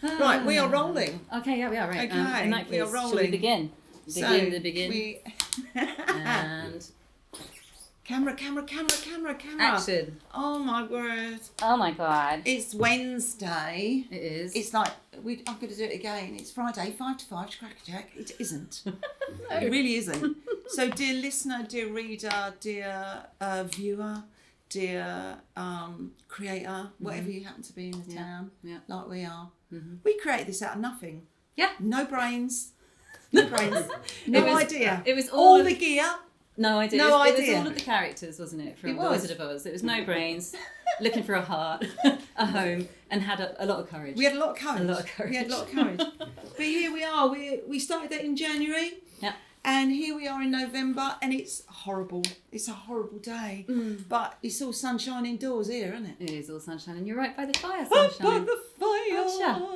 Right, we are rolling. Okay, yeah, we are, right. Okay, in that case, we are rolling. shall we begin? Begin. And Camera. action. Oh my word. Oh my God. It's Wednesday. It is. It's like, I'm going to do it again. It's Friday, 5 to 5, Crackerjack. It isn't. No. It really isn't. So dear listener, dear reader, dear viewer, dear creator, whatever you happen to be in the town, like we are. Mm-hmm. We created this out of nothing. Yeah. No brains. No idea. It was all the gear. No idea. No it idea. was all of the characters, wasn't it? From It The was. Wizard of Oz. It was no brains, looking for a heart, a home, and had a lot of courage. We had a lot of courage. We had a lot of courage. But here we are. We started that in January. Yeah. And here we are in November, and it's horrible. It's a horrible day. But it's all sunshine indoors here, isn't it? It is all sunshine, and you're right by the fire, Up sunshine. by the fire. Gotcha.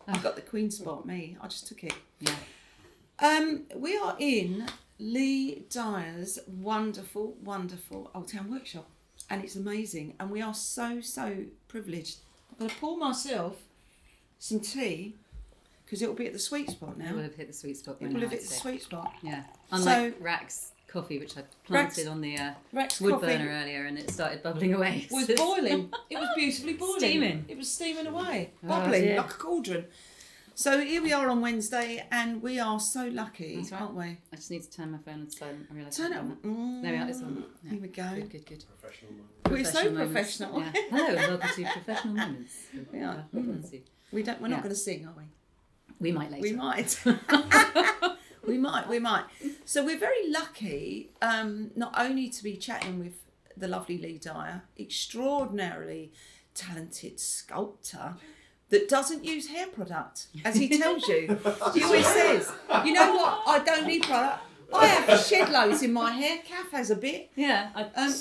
I've got the Queen spot, me. I just took it. Yeah. We are in Leigh Dyer's wonderful Old Town Workshop, and it's amazing, and we are so privileged. I'm going to pour myself some tea because it'll be at the sweet spot now. It will have hit the sweet spot. It will have hit the sweet spot. Yeah. Unlike Rack's coffee, which I planted on the Rack's wood coffee burner earlier, and it started bubbling away. was boiling. It was beautifully boiling. Steaming. It was steaming away, Oh, bubbling dear. like a cauldron. So here we are on Wednesday, and we are so lucky, That's right. aren't we? I just need to turn my phone on silent. I realise Turn it I've on. done that. There we are. It's on. Yeah. Here we go. Good. Professional moment. We're so moments. professional. Yeah. Hello, and welcome to Professional Moments. Yeah. Bless you. We're not Yeah. going to sing, are we? We might later. We might. we might. So we're very lucky, not only to be chatting with the lovely Leigh Dyer, extraordinarily talented sculptor that doesn't use hair product, as he tells you. He always says, you know what, I don't need product. I have shed loads in my hair. Caf has a bit. Yeah.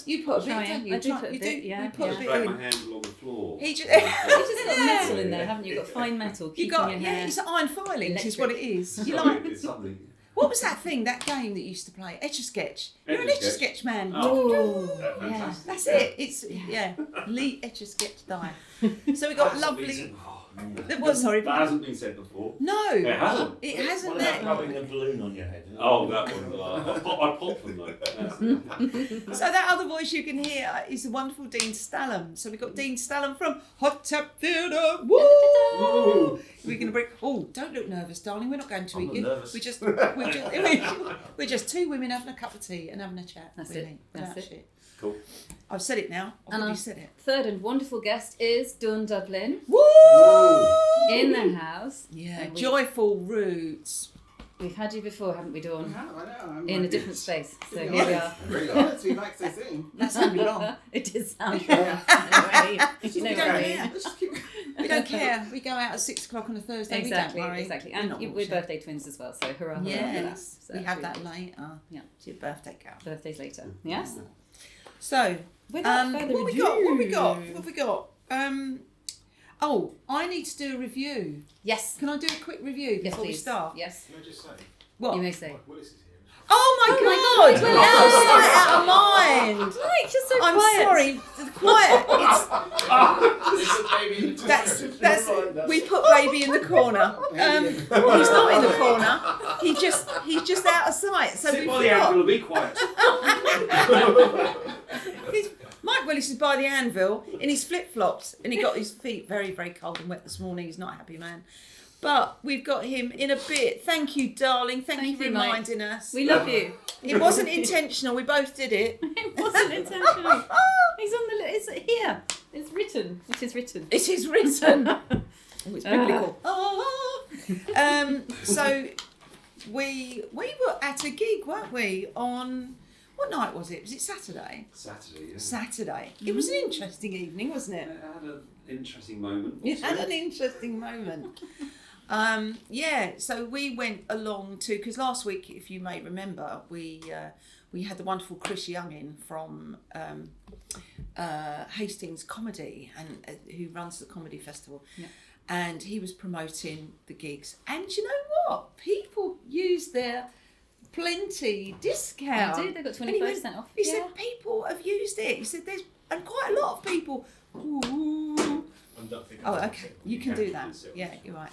You put a bit, Try don't it. you? I do put a bit, yeah, You put yeah. a bit Drag in. my hand along the floor. He just, You've just got metal in there, haven't you? You've got fine metal you keeping got, your yeah, hair. it's iron filings is what it is. You Sorry, like, it's something. what was that thing, that game that you used to play? Etch-a-Sketch. You're an Etch-a-Sketch. Etch-a-Sketch man. Oh, Yeah, yeah. fantastic. That's it. It's, yeah, Leigh Etch-a-Sketch Dyer. So we got lovely... What, sorry? That hasn't been said before. No. It hasn't. It hasn't What about there. rubbing a balloon on your head? Oh, that one. I popped them though. So that other voice you can hear is the wonderful Dean Stalham. So we've got Dean Stalham from Hot Tap Theatre. Woo! We're going to bring... Oh, don't look nervous, darling. We're not going to I'm eat not you. nervous. We're just two women having a cup of tea and having a chat. That's really. it. Without That's it. shit. Cool. I've said it now. I've And already our said it. third and wonderful guest is Dawn Dublin Woo! in the house. Yeah, And joyful roots. We've had you before, haven't we, Dawn? I know. In a different space. So here we are. Really honest to be back so soon. That sounded wrong. It did sound wrong. Anyway, you know We what don't I mean. care. Let's just keep. We don't care. We go out at 6 o'clock on a Thursday. Exactly, we don't worry. exactly. We're And not we're bullshit. birthday twins as well, so hurrah, hurrah for that. Yes, So we have we- that later. Yeah. It's your birthday girl. Birthdays later. Yes? So, Without further what ado. we got? Oh, I need to do a review. Yes. Can I do a quick review Yes, before we please. start? Yes. Can I just say? What? You may say. Mike Willis is here. Oh my Oh God! my We're God, out of mind. Mike, you're so I'm quiet. sorry. The quiet. That's we put baby in the corner. He's not in the corner. He's just out of sight. So Sit we by the anvil and be quiet. Mike Willis is by the anvil in his flip-flops, and he got his feet very, very cold and wet this morning. He's not a happy man. But we've got him in a bit. Thank you, darling. Thank you for you, Mike. reminding us. We love you. It wasn't intentional. We both did it. It wasn't intentional. He's on the it's here. It's written. It is written. It is written. Oh, it's biblical. So we were at a gig, weren't we? On what night was it? Was it Saturday? Saturday, yeah. Saturday. It was an interesting evening, wasn't it? I had an interesting moment. You had an interesting moment. Yeah, so we went along to, because last week, if you may remember, we had the wonderful Chris Young in from Hastings Comedy, and who runs the comedy festival. Yeah. And he was promoting the gigs. And you know what? People use their plenty discount. They do. They got And he 25% off. He said people have used it. He said there's, and quite a lot of people. Ooh. And not thinking. Oh, okay. You can do that. Yeah, you're right.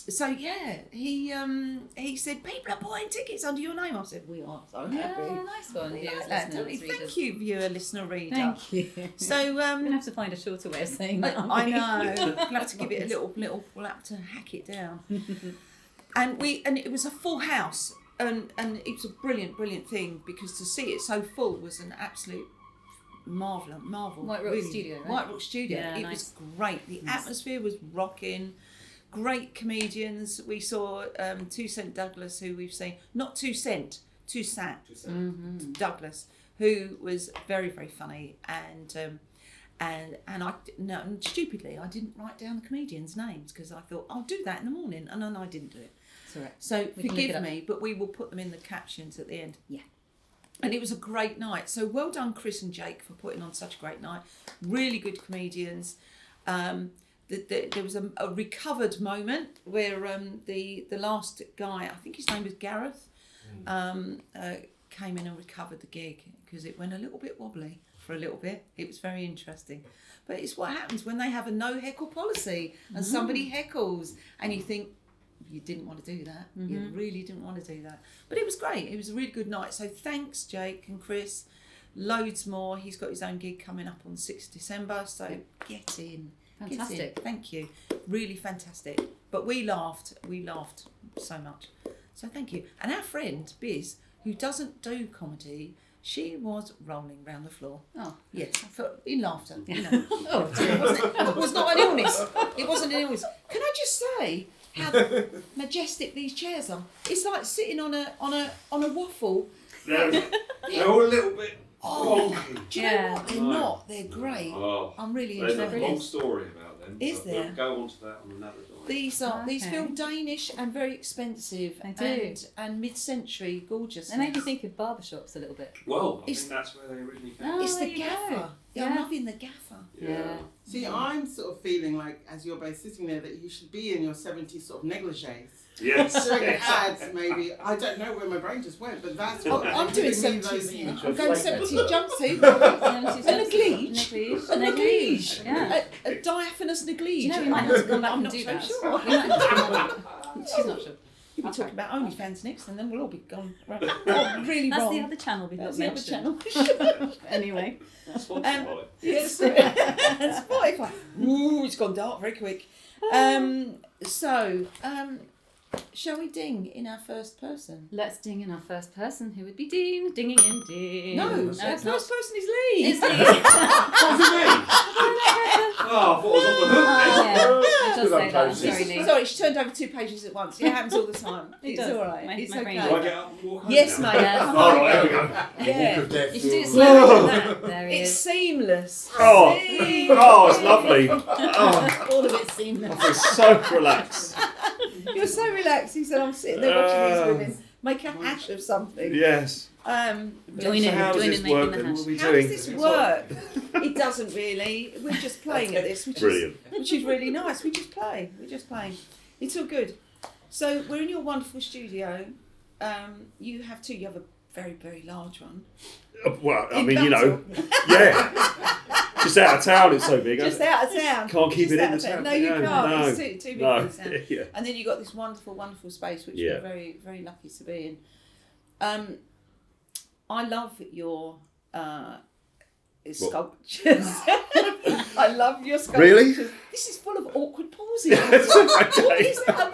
So yeah, he said people are buying tickets under your name. I said we are so happy. Yeah, nice one. We Viewers, like that, don't listeners, we? readers. Thank you, viewer, listener, reader. Thank you. So We're gonna have to find a shorter way of saying that. aren't I we? know. We'll have to give it a little. We'll have to hack it down. and it was a full house, and it was a brilliant thing because to see it so full was an absolute marvel. White Rock Studio, right? White Rock Studio. Yeah, It nice. was great. The atmosphere was rocking. Great comedians. We saw 2 Cent Douglas, who we've seen. Not 2 Cent, 2 Sat Douglas, who was very funny and I stupidly I didn't write down the comedians' names because I thought I'll do that in the morning and then I didn't do it. It's all right. So We can look it forgive up. me, but we will put them in the captions at the end. Yeah. And it was a great night. So well done, Chris and Jake, for putting on such a great night. Really good comedians. There was a recovered moment where the last guy, I think his name was Gareth, came in and recovered the gig because it went a little bit wobbly for a little bit. It was very interesting. But it's what happens when they have a no heckle policy and somebody heckles and you think, you didn't want to do that. You really didn't want to do that. But it was great. It was a really good night. So thanks, Jake and Chris. Loads more. He's got his own gig coming up on 6th December. So get in. Fantastic. Get in. Thank you. Really fantastic. But we laughed so much. So thank you. And our friend, Biz, who doesn't do comedy, she was rolling round the floor. Oh. Yes, in laughter. You know. Oh, dear. It was not an illness. It wasn't an illness. Can I just say how majestic these chairs are? It's like sitting on a waffle. They're all a little bit Oh, wonky. do you know what? They're not. They're great. Oh, I'm really there's a enjoying whole this. story about them. Is but there? We'll go on to that on another time. These Okay. feel Danish and very expensive. They do. And mid-century gorgeous. They made me think of barbershops a little bit. Well, I It's- think that's where they originally came. Oh, It's there the you go. gaffer. Yeah, I'm Yeah. loving the gaffer. Yeah. See, I'm sort of feeling like, as you're both sitting there, that you should be in your 70s sort of negligees. Yes. Doing ads, maybe. I don't know where my brain just went, but that's what I'm doing giving me 70s. those Yeah. images. I'm going 70s jumpsuit. A neglige. A neglige. Yeah. A diaphanous neglige. Do you know we might have to come back I'm and not do so that? sure. We might have to come back. She's not sure. You'll be talking about OnlyFans next, and then we'll all be gone. Right. Oh, really That's wrong. the other channel we've That's not the other mentioned. channel. Anyway. Sponsored by. Yes. Spotify. Ooh, it's gone dark very quick. Shall we ding in our first person? Let's ding in our first person. Who would be Dean? Dinging in Dean. No, it's our not. first person is Lee. It's Lee. Was it me? Oh, I thought I was on the hook then. Yeah, it does say that. I'm Good sorry, Lee. Sorry, she turned over 2 pages at once. It happens all the time. It It's does. all right. My- It's my brain okay. Do I get up and walk home Yes, now? mate. Yeah. Oh, right, there we go. Yeah. You should do it Oh. slower than that. There he It's is. seamless. Oh. Seamless. Oh, it's lovely. Oh, All of it's seamless. I feel so relaxed. You're so relaxed. He said, I'm sitting there watching these women make a hash of something. Yes. Join So in, how does join this in making work the then? hash. What are we How doing? does this work? It doesn't really. We're just playing at this, which Brilliant. is really nice. We just play. We're just playing. It's all good. So we're in your wonderful studio. You have two. You have a very, very large one. Well, I In mean, you know, Battle. yeah. Just out of town, it's so big. Just out of town. Can't keep Just it in out the of town. No, you can't. No. It's too big No. for the town. Yeah. And then you've got this wonderful, wonderful space, which Yeah. we're very, very lucky to be in. I love your sculptures. I love your sculptures. Really? This is full of awkward pauses. Yes, What okay. is it about?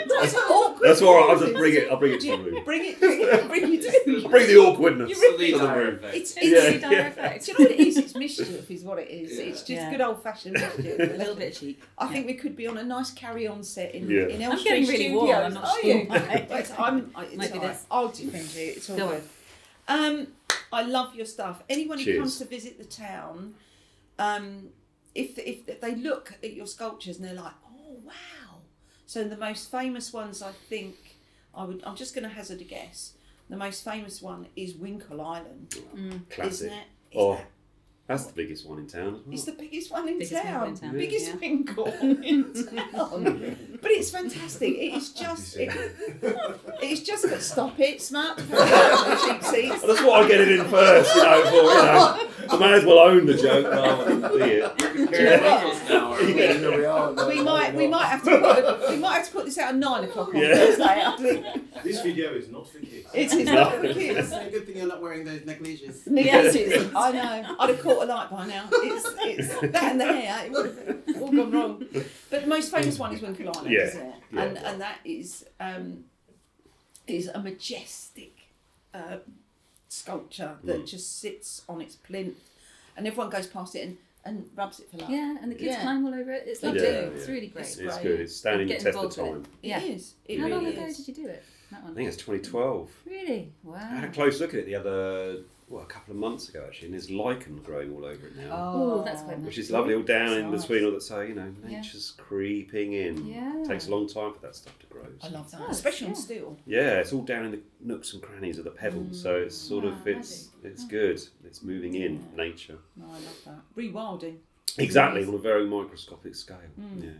What's awkward That's all right. I'll pauses? just bring it. I'll bring it to the room. Bring it to Bring the awkwardness You to really the are. room. It's It's Yeah, the dire yeah. effect. Do you know what it is? It's mischief is what it is. It's just Yeah. good old fashioned mischief. A little bit of cheek. I think we could be on a nice carry-on set in Yeah. in I'm getting really warm, I'm not Are sure you? why. It's Might be all right. this. I'll defend you. It's all Go good. I love your stuff. Anyone who Cheers. comes to visit the town, if they look at your sculptures and they're like, oh wow. So the most famous ones, I think, I'm just going to hazard a guess. The most famous one is Winkle Island, Classic. isn't it? Oh, that's the biggest one in town as well. It's the biggest one in Biggest town. winkle in town, Biggest yeah. winkle in town. But it's fantastic. It's just it's just got stop it, smart cheap seats. That's what I get it in first, you know. I may as well own the joke rather than be it. You can carry winkles now, we are. We might have to put this out at 9 o'clock on Thursday. I think This video is not for kids. it is not for kids. It's a good thing you're not wearing those negligees. Yes, it is. I know. I'd have caught a light by now. It's that and the hair. It would have all gone wrong. But the most famous one is Winkle Island, Yeah. isn't it? Yeah. And that is a majestic sculpture that just sits on its plinth, and everyone goes past it and rubs it for love. Yeah, and the kids Yeah. climb all over it. It's lovely. It's really great. It's It's great. good. It's standing the Get test of involved with time. Yeah. It is. It How really long ago is. did you do it? That one? I think it's 2012. Really? I had a Wow. close look at it the other, a couple of months ago actually, and there's lichen growing all over it now. Oh, that's quite nice. Which is lovely, all down in Nice. between all that. So, Yeah. nature's creeping in. Yeah. Takes a long time for that stuff to grow. I love that, Oh, especially on yeah. steel. Yeah, it's all down in the nooks and crannies of the pebbles, so it's sort Wow, of it's good. It's moving in nature. No, I love that. Rewilding. Exactly, Yes. on a very microscopic scale. Yeah.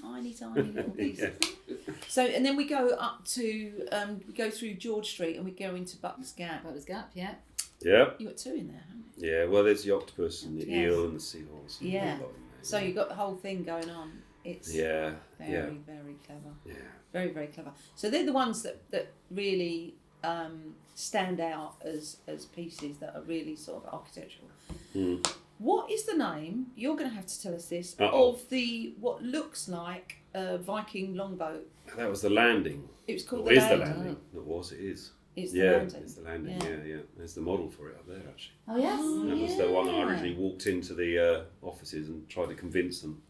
Tiny little pieces. Yeah. So, and then we go up to, we go through George Street and we go into Bucks Gap. That was Gap, yeah. Yeah, You got 2 in there, haven't you? yeah. Well, there's the octopus and the Yes. eel and the seahorse. And Yeah. a lot in there, So yeah. you've got the whole thing going on. It's Yeah, very, yeah, very clever. yeah. Very, very clever. So they're the ones that really stand out as pieces that are really sort of architectural. Mm. What is the name? You're going to have to tell us this Uh-oh. of the what looks like a Viking longboat. That was the landing. It was called Or the is the landing. landing? It was. It is. It's the Yeah, landing. it's the landing. Yeah. Yeah, yeah. There's the model for it up there actually. Oh, yes. That was the one that I yeah. originally walked into the offices and tried to convince them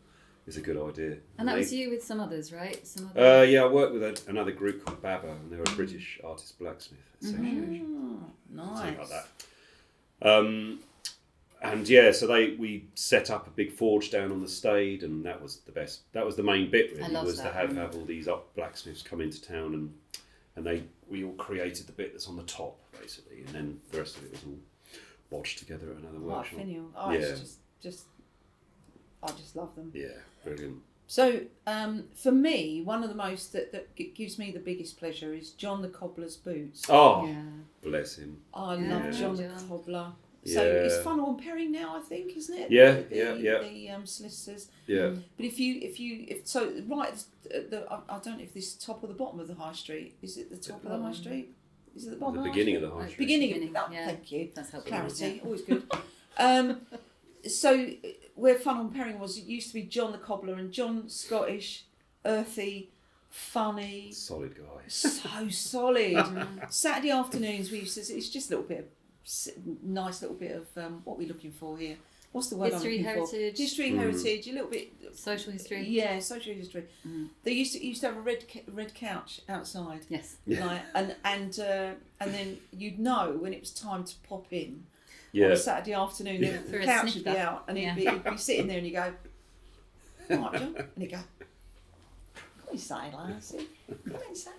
it's a good idea. And that they- was you with some others, right? Some other... Yeah, I worked with another group called Baba, and they were a British Artist Blacksmith Association. Oh, nice. Something like that. And yeah, so we set up a big forge down on the Stade, and that was the best. That was the main bit really, love was to that. have all these blacksmiths come into town, and we all created the bit that's on the top basically, and then the rest of it was all bodged together at another Like workshop. finial. Oh, Yeah. it's just, I just love them. Yeah, brilliant. So, for me, one of the most that gives me the biggest pleasure is John the Cobbler's boots. Oh, Yeah. bless him. I Yeah. love John the John. Cobbler. So Yeah. it's Funnel and Perry now, I think, isn't it? Yeah, The yeah. solicitors. Yeah. But if so, right. I don't know if this is top or the bottom of the high street. Is it the top of the high street? Is it the bottom? The of beginning of high the high street? street. Beginning. Oh, Yeah. thank you. That's helpful. Clarity, Yeah. always good. So where Funnel and Perry was, it used to be John the Cobbler, and John Scottish, earthy, funny, Solid guy. so solid. Saturday afternoons we used to. It's just a little bit of nice little bit of what we're looking for here. What's the word History, I'm looking heritage. for? History, heritage. A little bit. Social history. Yeah, social history. They used to have a red couch outside. Yes. Like, and then you'd know when it was time to pop in on Yeah. a Saturday afternoon. Yeah. The For a couch would be sniffer. out, and Yeah. he'd be sitting there, and you go, "Right, John," and he'd go, "Come on, say, lassie. Come on, say,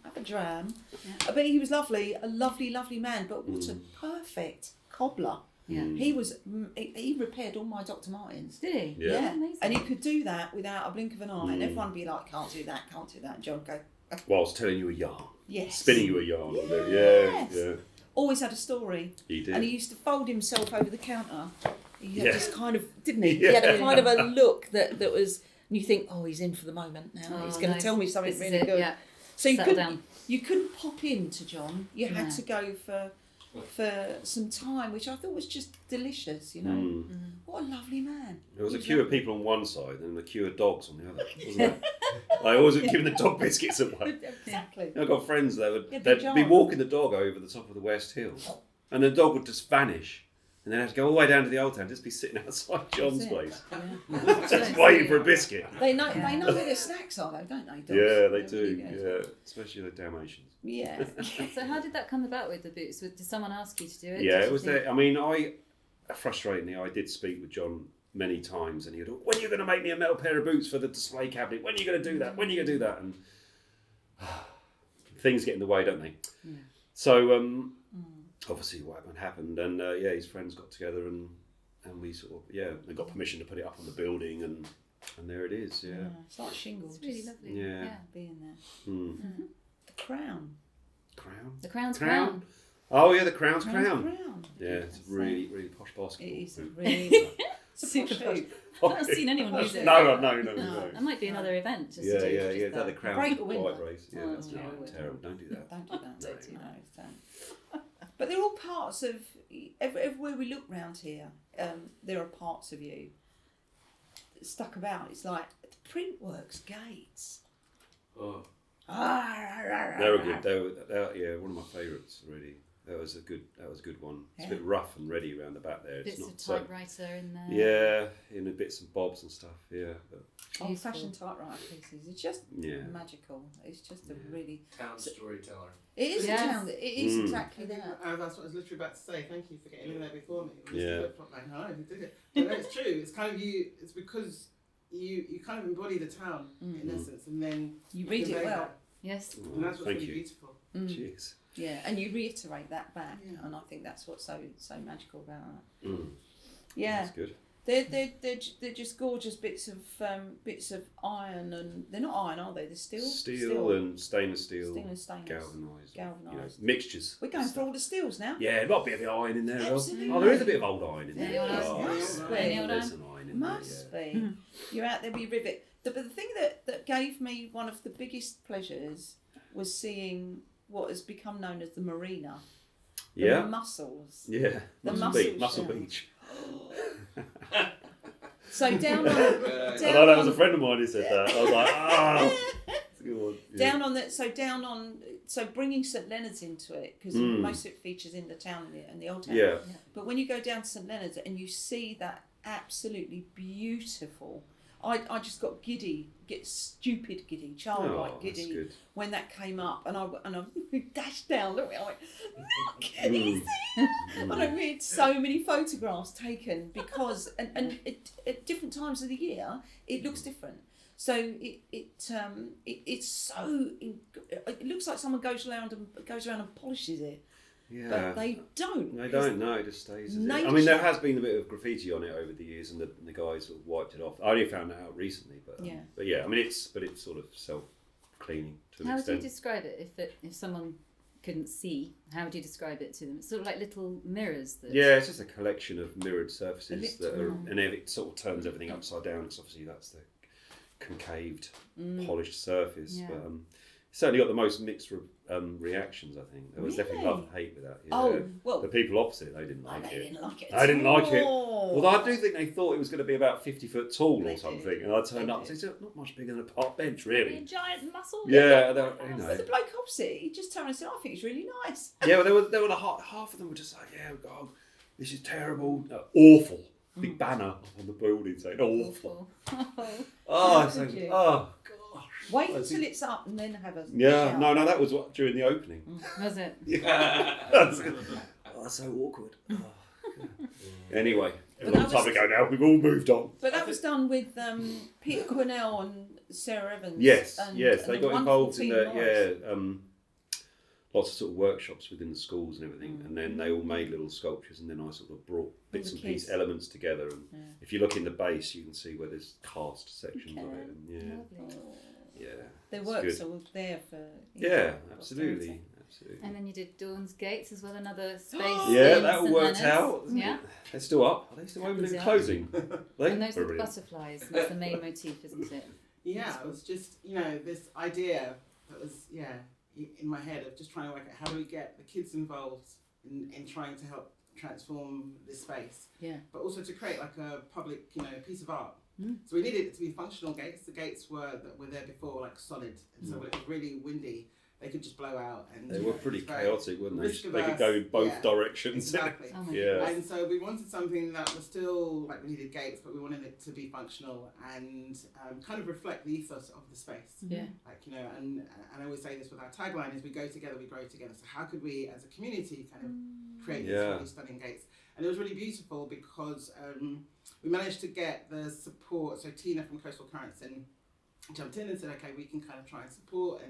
have a dram." Yeah. But he was lovely, a lovely, lovely man. But what a perfect cobbler. Yeah. He was. He repaired all my Dr. Martens. Did he? Yeah. Amazing. And he could do that without a blink of an eye, and everyone would be like, "Can't do that, can't do that." And John would go, Whilst telling you a yarn. "Yes." Spinning you a yarn. Yes. Yeah. Always had a story. He did. And he used to fold himself over the counter. He had Yeah. this kind of, didn't he? Yeah. He had a kind of a look that was, and you think, oh, he's in for the moment now. Oh, he's going to nice. tell me something This is really it, good. Yeah. So you Settle couldn't, down. you couldn't pop in to John. You had No. to go for some time, which I thought was just delicious, you know. Mm. What a lovely man. There was a He queue of lovely. people on one side and a queue of dogs on the other, wasn't there? I always giving the dog biscuits away. Exactly. I've got friends that Yeah, they'd big be jar. walking the dog over the top of the West Hill, and the dog would just vanish, and then have to go all the way down to the old town, just be sitting outside John's That's it. place, Yeah. just waiting for a biscuit. They know where their snacks are, though, don't they? Dogs? Yeah, they They're do. really good. Yeah, especially the Dalmatians. Yeah. So how did that come about with the boots? Did someone ask you to do it? Yeah, Did it you was think- there. I mean, frustratingly, I did speak with John many times, and he'd go, "When are you going to make me a metal pair of boots for the display cabinet? When are you going to do that? When are you going to do that?" And things get in the way, don't they? Yeah. So obviously, what happened, and his friends got together, and we sort of they got permission to put it up on the building, and there it is. Yeah. It's like shingles. It's really just lovely. Yeah. being there. Hmm. The crown. Crown. The crown's Crown. crown. Oh yeah, the crown's Crown's crown. crown. Yeah, it's a really, really posh basket. It is really. Super food. I've not seen anyone use it. No. That might be another event. Just Yeah, to do yeah. just Is that the crown Break the window. white race? Yeah, Oh, that's no. terrible. Don't do that. Don't do that. Don't do those. But they're all parts of everywhere we look round here. There are parts of you stuck about. It's like the Printworks gates. Oh. They They were good. They were, yeah, one of my favourites already. That was a good one. It's a bit rough and ready around the back there. Bits It's of not so, typewriter in there. yeah, in the bits and bobs and stuff. Yeah, but, old-fashioned typewriter pieces. It's just yeah. magical. It's just a really Town storyteller. It is Yes. a town. It is Mm. exactly that. That's what I was literally about to say. Thank you for getting in there before me. Yeah. Like, no, you did it. But no, it's true. It's kind of you. It's because you kind of embody the town in essence, and then You read it convey well. that. Yes. And that's what's Thank really you. beautiful. Cheers. Yeah, and you reiterate that back, Yeah. and I think that's what's so magical about that. Mm. Yeah, That's good. they're just gorgeous bits of iron, and they're not iron, are they? They're steel. Steel and stainless steel. Stainless. Galvanised. Galvanised. Mixtures. We're going for all the steels now. Yeah, there might be a bit of iron in there as well. Absolutely. Oh, there is a bit of old iron in there. Yeah, Oh, must yeah. be. There's some iron in Must there, be. You're out there, we rivet. But the thing that gave me one of the biggest pleasures was seeing what has become known as the marina. The yeah. mussels. Yeah. The Muscle mussels, yeah. Beach. So down on, I know that was a friend of mine who said that. I was like, ah. It's a good one. Yeah. So bringing St Leonards into it, because most of it features in the town and the old town. Yeah. But when you go down to St Leonards and you see that absolutely beautiful, I just got stupid giddy, childlike Oh, that's giddy good. when that came up, and I dashed down. Look, I went, look at this. And I made so many photographs taken because and at different times of the year it looks different. So it's so it looks like someone goes around and polishes it, Yeah. but they don't. They don't, no, it just stays as it is. I Nature. mean, there has been a bit of graffiti on it over the years, and the guys sort of wiped it off. I only found that out recently, but yeah, I mean, it's sort of self-cleaning to an How would you extent. describe it if someone couldn't see? How would you describe it to them? It's sort of like little mirrors. That Yeah, it's just a collection of mirrored surfaces A that are, little- and it sort of turns everything upside down. It's obviously that's the concaved, polished surface, Yeah. but certainly got the most mixed reactions. I think there was definitely Really? love and hate with that. Yeah. Oh, well, the people opposite, they didn't like they it. didn't like it. I didn't like it. all. Although I do think they thought it was going to be about 50 foot tall They or did. something, and I turned They up and did. said, it's not much bigger than a park bench, a really. giant muscle. Yeah, you But know. the bloke opposite, he just turned and said, "I think it's really nice." Yeah, well, there were half of them were just like, yeah, oh, this is terrible, awful. Big banner on the building saying awful. Oh, it's Did so, you? oh gosh. Wait I see. until it's up and then have a Yeah, shout. no, that was during the opening. Was it? Yeah. That's so awkward. Oh, God. Anyway, a But long that time was- ago now, we've all moved on. But that was done with Peter Quinnell and Sarah Evans. Yes, and, yes, and they a got wonderful involved in team the Morris. lots of sort of workshops within the schools and everything, and then they all made little sculptures, and then I sort of brought bits the and piece kids. elements together. And if you look in the base, you can see where there's cast sections of Okay. it. And yeah, Their it's works good. are there for Yeah, for absolutely. And then you did Dawn's Gates as well, another space. Yeah, in that all St worked Leonards. out. Yeah. They're still up. Are they still open and Yeah. closing? Are they? And those are the Brilliant. butterflies. That's the main motif, isn't it? Yeah, it was just, this idea that was, in my head of just trying to work out how do we get the kids involved in trying to help transform this space. Yeah. But also to create like a public, piece of art. So we needed it to be functional gates. The gates were there before, like solid. And so when it was really windy, they could just blow out. And They were pretty it's very chaotic, weren't they? risk They could averse. go in both Yeah, directions. Exactly. Oh my Yeah. And so we wanted something that was still, like we needed gates, but we wanted it to be functional and kind of reflect the ethos of the space. Yeah. Like, and I always say this with our tagline is we go together, we grow together. So how could we as a community kind of create these Yeah. really stunning gates? And it was really beautiful because we managed to get the support. So Tina from Coastal Currents jumped in and said, okay, we can kind of try and support.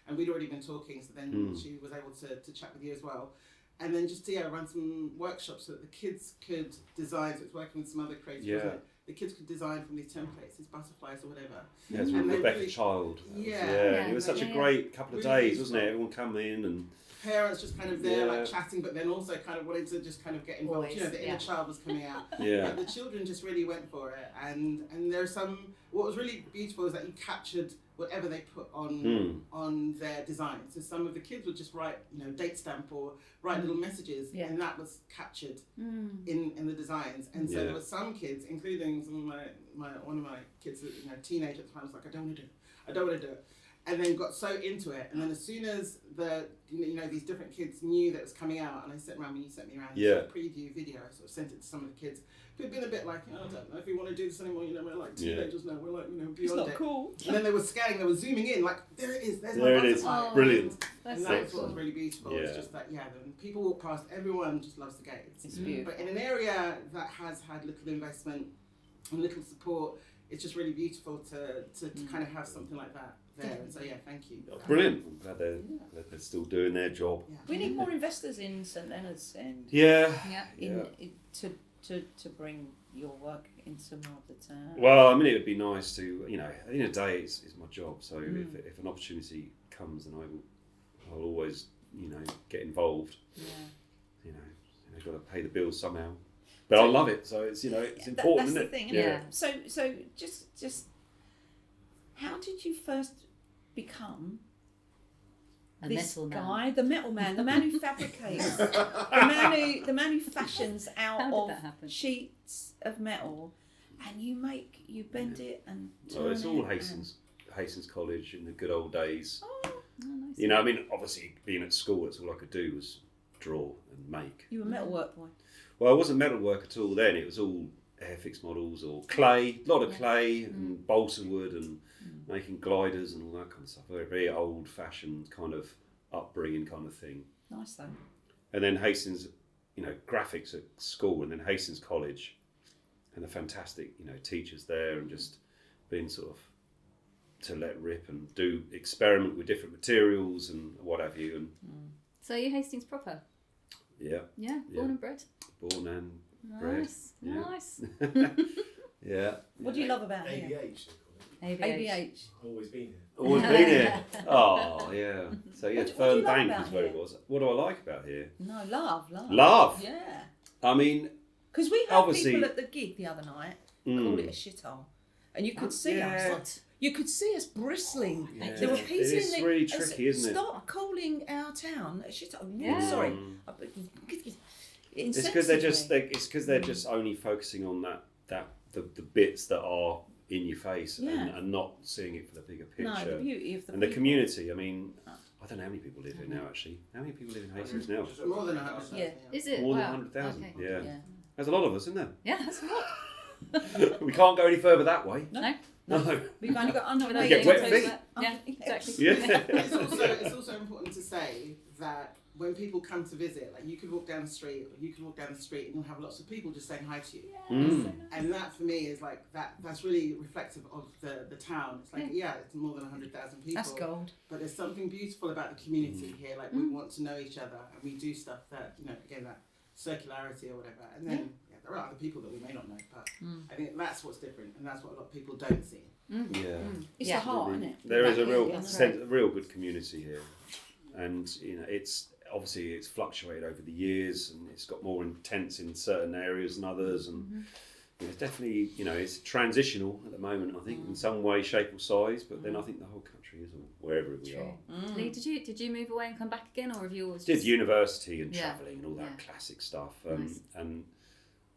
And we'd already been talking, so then she was able to chat with you as well. And then just run some workshops so that the kids could design. So it's working with some other creators. Yeah. wasn't it? The kids could design from these templates, these butterflies or whatever. Yeah, it was And with they Rebecca really- Child. That was- Yeah. it was such a Yeah. great couple of Really days, wasn't it? beautiful. Everyone come in and parents just kind of there, Yeah. like chatting, but then also kind of wanting to just kind of get involved. Always, You know, the inner yeah. child was coming out. Yeah. But the children just really went for it, and there's some. What was really beautiful is that you captured whatever they put on their designs. So some of the kids would just write, date stamp or write little messages, Yeah. and that was captured in the designs. And so Yeah. there were some kids, including some of one of my kids, teenage at the time, was like, I don't want to do it. And then got so into it, and then as soon as these different kids knew that it was coming out, and I sent around when you sent me around Yeah. this preview video, I sort of sent it to some of the kids who'd been a bit like, I don't know if we want to do this anymore. We're like teenagers now. We're like, beyond It's not it. cool. And then they were scanning, they were zooming in, like, there it is. There's There my it is. butterfly. Brilliant. And That's that was what was excellent. really beautiful. It's Yeah. just that, when people walk past, everyone just loves the gates. It's beautiful. But in an area that has had little investment and little support, it's just really beautiful to kind of have something like that there. And so, thank you. Brilliant. I'm glad they're still doing their job. Yeah. We need more investors in St Leonards and Yeah. Yeah. to bring your work into more of the town. Well, I mean, it would be nice to, at the end of the day, it's my job. So if an opportunity comes, then I'll always, get involved. Yeah. Got to pay the bills somehow. But I love it, so it's it's important, that's isn't the it? thing, isn't Yeah. it? So just how did you first become A this metal man. guy, the metal man, the man who fabricates, the man who fashions How out did that of happen? sheets of metal, and you bend it and turn Well, it's all it Hastings College in the good old days. and- Oh, I mean, obviously being at school, that's all I could do was draw and make. you were a metalwork boy. Well, it wasn't metalwork at all then. It was all air fixed models or clay, a lot of clay and balsa wood and making gliders and all that kind of stuff. Very, very old fashioned kind of upbringing kind of thing. Nice though. And then Hastings, graphics at school, and then Hastings College, and the fantastic, teachers there, and just being sort of to let rip and do experiment with different materials and what have you. And So you're Hastings proper? yeah, Yeah, born and bred. born and bred. Nice, Yeah. nice. Yeah. What do you love about here? ABH, they call it. ABH. Always been here. Always been here. Oh, yeah. So yeah, What do you Fern love Bank about is where it here? was. What do I like about here? No, love. Love. Yeah. I mean, Because we had Obviously- people at the gig the other night call it a shithole, and you could see yeah. us. You could see us bristling. Yeah. There were It people is in the. really tricky, isn't it? Stop calling our town a shithole. Yeah. Sorry. it's because they're just only focusing on the bits that are in your face Yeah. and not seeing it for the bigger picture. No, the beauty of the and the people. community. I mean, I don't know how many people live here now. Actually, how many people live in Hastings now? Just over More than 100,000. 100,000. Yeah. Is it? More than Wow. 100,000. Okay. Yeah. Yeah. There's a lot of us, isn't there? Yeah, that's a lot. We can't go any further that way. No? No. We've only got under Without get getting wet into feet. that. Yeah, exactly. Yeah. It's also important to say that when people come to visit, like you could walk down the street, or you could walk down the street, and you'll have lots of people just saying hi to you. Mm. And that for me is like that's really reflective of the town. It's like it's more than 100,000 people. That's gold. But there's something beautiful about the community here. Like we want to know each other, and we do stuff that again that circularity or whatever. And then there are other people that we may not know, but I think that's what's different, and that's what a lot of people don't see. Yeah. It's Yeah. the heart, isn't it? There is a real That's a real good community here, and it's obviously it's fluctuated over the years, and it's got more intense in certain areas than others, and it's definitely it's transitional at the moment. I think in some way, shape, or size, but then I think the whole country is, or wherever we are. Lee, did you move away and come back again, or have you always Did just... university and Yeah. travelling and all that Yeah. classic stuff, Nice. and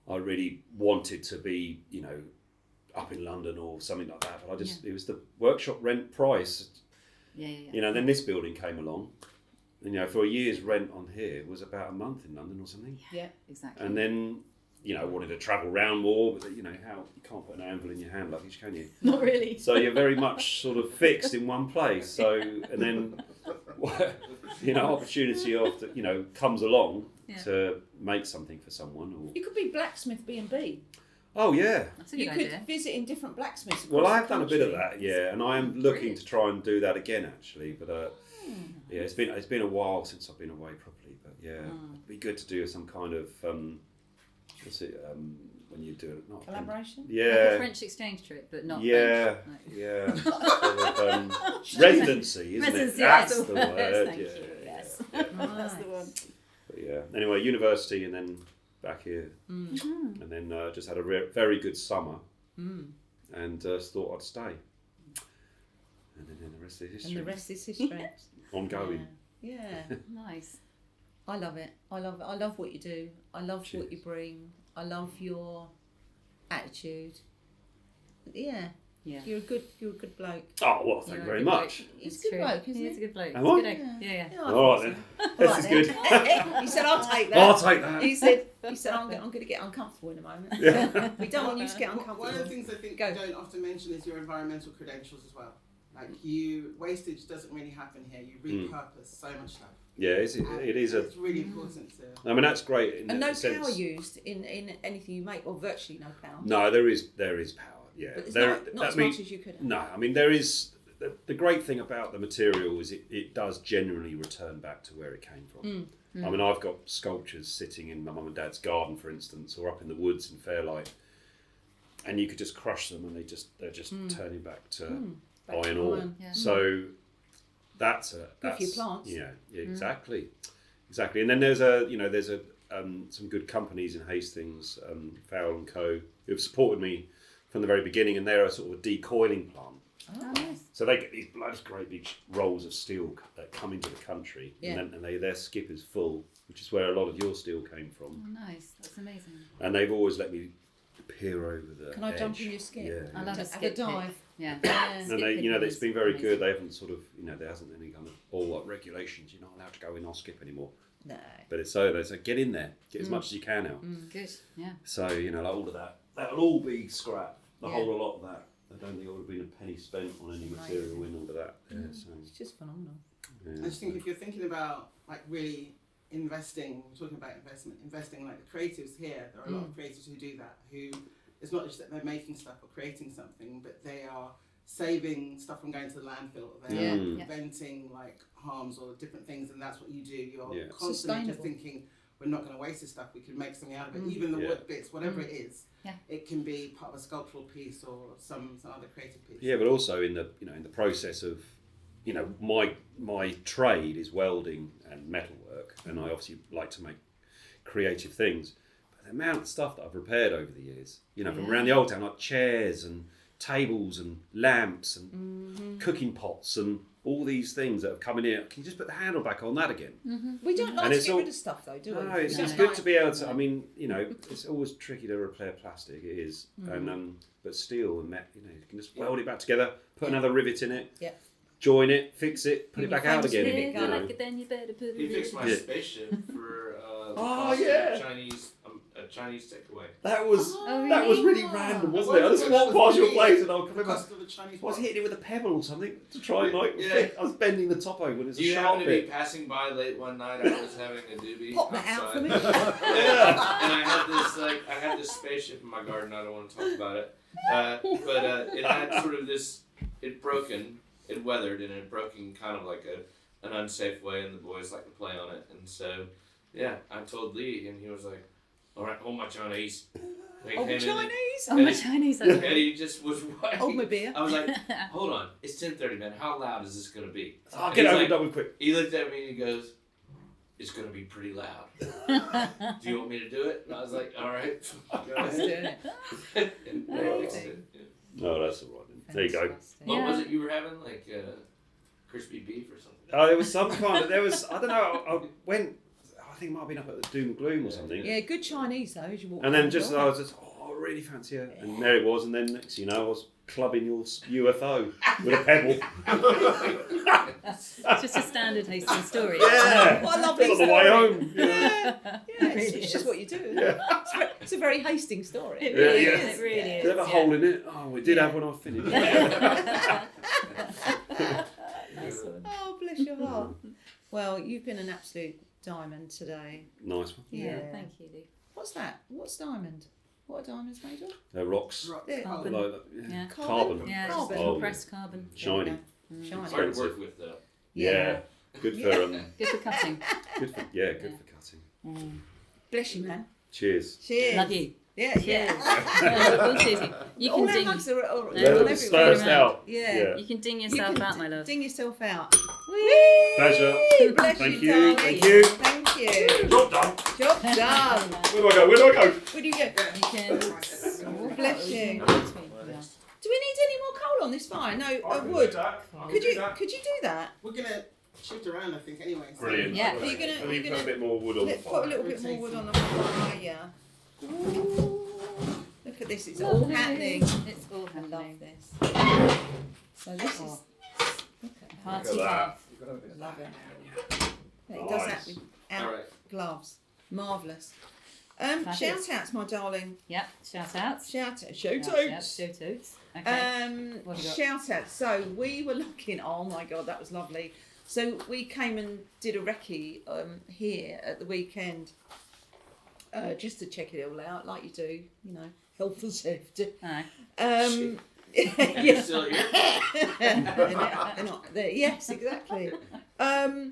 I really wanted to be up in London or something like that, but I just it was the workshop rent price. Yeah. Then this building came along. And, for a year's rent on here was about a month in London or something. Yeah. Exactly. And then, I wanted to travel around more, but how you can't put an anvil in your hand luggage, can you? Not really. So you're very much sort of fixed in one place. So and then, opportunity comes along to make something for someone. Or You could be blacksmith B&B. oh yeah. That's a You good could idea. visit in different blacksmiths. Well, across I've the done a bit of country. that, and I am looking to try and do that again, actually. But it's been a while since I've been away properly. But it'd be good to do some kind of what's it when you do it? Not Collaboration? Like a Yeah, French exchange trip, but not yeah, French. yeah. Sort of, residency, isn't Residency, it? That's that's the the word, word. thank Yeah, you, yes. Yes, that's the one. But yeah. Anyway, university and then back here, and then just had a very good summer, and thought I'd stay. And then the rest is history. And the rest is history. Ongoing. Yeah. Nice. I love it. I love what you do. I love Cheers. what you bring. I love your attitude. Yeah. Yeah. You're a good bloke. Oh, well, thank you very much. He's It's a good true. bloke, isn't He he? is a good bloke. Am He's a I? good egg. Yeah. I All think right so. then. This All is right good. then. He said, "I'll take that." I'll take that. He said, I'm going to get uncomfortable in a moment. Yeah. We don't want you to get uncomfortable. One of the things I think Go. you don't often mention is your environmental credentials as well. Like wastage doesn't really happen here. You repurpose so much stuff. Yeah, it is a. It's really important to. I mean, that's great. In And the no sense, power used in anything you make, or virtually no power. No, there is power. Yeah, But it's there. not as much as you could have. No, I mean there is. The great thing about the material is it does generally return back to where it came from. I mean, I've got sculptures sitting in my mum and dad's garden, for instance, or up in the woods in Fairlight, and you could just crush them, and they're just turning back to Back to iron ore. iron. Yeah. So that's Good for your plants. Yeah, exactly. And then there's some good companies in Hastings, Fowle and Co, who have supported me from the very beginning, and they're a sort of a decoiling plant. Oh, nice. So they get these bloody great big rolls of steel that come into the country, Yeah. and their skip is full, which is where a lot of your steel came from. Oh, nice. That's amazing. And they've always let me peer over the Can I edge. jump in your skip? Yeah. I love a Have a skip dive. pick. Yeah. Yeah. And Skip they, picking it's is been very amazing. good. They haven't sort of, there hasn't any kind of all like regulations. You're not allowed to go in our skip anymore. No. But it's so they say get in there, get as much as you can out. Good. Yeah. So like all of that'll all be scrap. The Yeah. whole lot of that. I don't think there would have been a penny spent on any Amazing. material in all of that. Yeah, so, It's just phenomenal. yeah. I just think if you're thinking about like really investing, talking about investing like the creatives here, there are a lot of creatives who do that. Who it's not just that they're making stuff or creating something, but they are saving stuff from going to the landfill. They're preventing like harms or different things, and that's what you do. You're constantly just Sustainable. thinking, we're not going to waste this stuff. We can make something out of it. Even the wood bits, whatever it is, it can be part of a sculptural piece or some other creative piece. Yeah, but also in the in the process of my trade is welding and metalwork, and I obviously like to make creative things. But the amount of stuff that I've repaired over the years, from around the old town, like chairs and tables and lamps and cooking pots and all these things that have come in here. Can you just put the handle back on that again? We don't like And to it's get all- rid of stuff though, do we? No, it's We just don't good like- to be able to. I mean, it's always tricky to repair plastic. It is, and but steel and you can just weld it back together, put another rivet in it, Yeah. join it, fix it, put it back out famous again. rivet If gun. you you know. like it, then you better put it He in. fixed my Yeah. spaceship for the Oh, cost of yeah. a Chinese takeaway. That was Oh, that was really really? random, Well, wasn't it? I just walked past your place and I was The coming back. cost of the Chinese. I was hitting it with a pebble or something to try and Yeah. I was bending the top over and it's Do a you sharp happen to be bit. passing by late one night? I was having a doobie Pop that out for outside. me. Yeah. And I had this spaceship in my garden. I don't want to talk about it, but it had sort of this. It weathered, and it broken kind of like an unsafe way, and the boys like to play on it. And so, yeah, I told Lee, and he was like, "All right, hold my Chinese." And he Oh, came in and- Chinese. Oh, my Chinese. and he just was right. Hold my beer. I was like, "Hold on, it's 10:30, man. How loud is this gonna be?" I'll And get he's over like- it done with quick. He looked at me and he goes, "It's gonna be pretty loud. Do you want me to do it?" And I was like, "All right, go Let's do ahead." it. And they fixed it. Yeah. No, that's all right. Then. There you go. Fantastic. What Yeah. was it you were having? Like crispy beef or something? Oh, there was some kind of I don't know. I went. I think it might have been up at the Doom and Gloom or something. Yeah, good Chinese though. As you walk And then down the just door. I was just I really fancy it, and there it was. And then next, I was clubbing your UFO with a pebble. It's just a standard Hastings story. Yeah. What a lovely On the way story. home. Yeah, yeah, It it's, really it's just is. what you do. Isn't Yeah. it? It's a very Hastings story. It Yeah, really yeah. is. It really is. Did it have a yeah. hole in it? Oh, we did have when I finished. Nice one. Oh, bless your heart. Well, you've been an absolute diamond today. Nice one. Yeah, thank you, Lee. What's that? What's diamond? What are diamonds made of? Rocks. Rock. Yeah. Carbon. Like, Yeah. Carbon. Yeah, just Carbon. compressed carbon. Shiny. Shiny. Hard to work with though. Yeah. Good for Good for cutting. good for cutting. Bless you, man. Cheers. Cheers. Love you. Yeah, yeah. We'll cheers you. You All can our ding. hugs are on They're everywhere. Dispersed out. Yeah. You can ding You yourself can out, my love. Ding yourself out. Pleasure. Bless Thank you, you. darling. Thank you. Thank you. Job done. Job done. Where do I go? Where do I go? Where do you go? You can. Bless you. Yeah. Do we need any more coal on this fire? No, wood. Could you do that? We're gonna shift around, I think, anyway. So. Brilliant. Yeah. Are you gonna- Let me you're put gonna- a bit more wood on the Let's put a fire. little bit more wood on the fire. Ooh. Look at this, it's all Lovely. happening. It's all I love happening. this. So this is, Oh. look at that. Party Look at half. I love it. Yeah, he does that Nice. without Alright. gloves. Marvellous. Fabulous. Shout outs, my darling. Yep. Shout outs. Shout outs. Yep, shout outs. Okay. What have you got? Shout out. So we were looking. Oh my god, that was lovely. So we came and did a recce here at the weekend, just to check it all out, like you do. You know, health and safety. Aye. And Yeah. you're still here. they're not there. Yes, exactly. And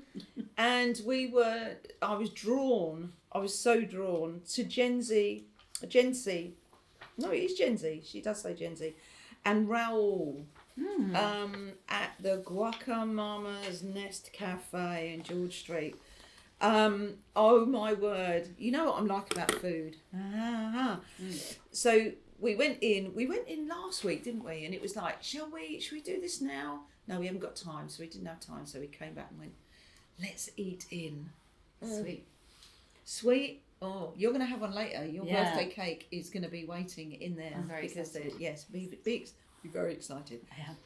I was so drawn to Gen Z. No, it is Gen Z. She does say Gen Z. And Raoul at the Guacamama's Nest Cafe in George Street. Oh my word. You know what I'm like about food. So we went in last week, didn't we? And it was like, should we do this now? No, we haven't got time, so we didn't have time, so we came back and went, let's eat in. Sweet. Oh, you're going to have one later. Your birthday cake is going to be waiting in there. I'm very because excited. yes, be very excited. I am.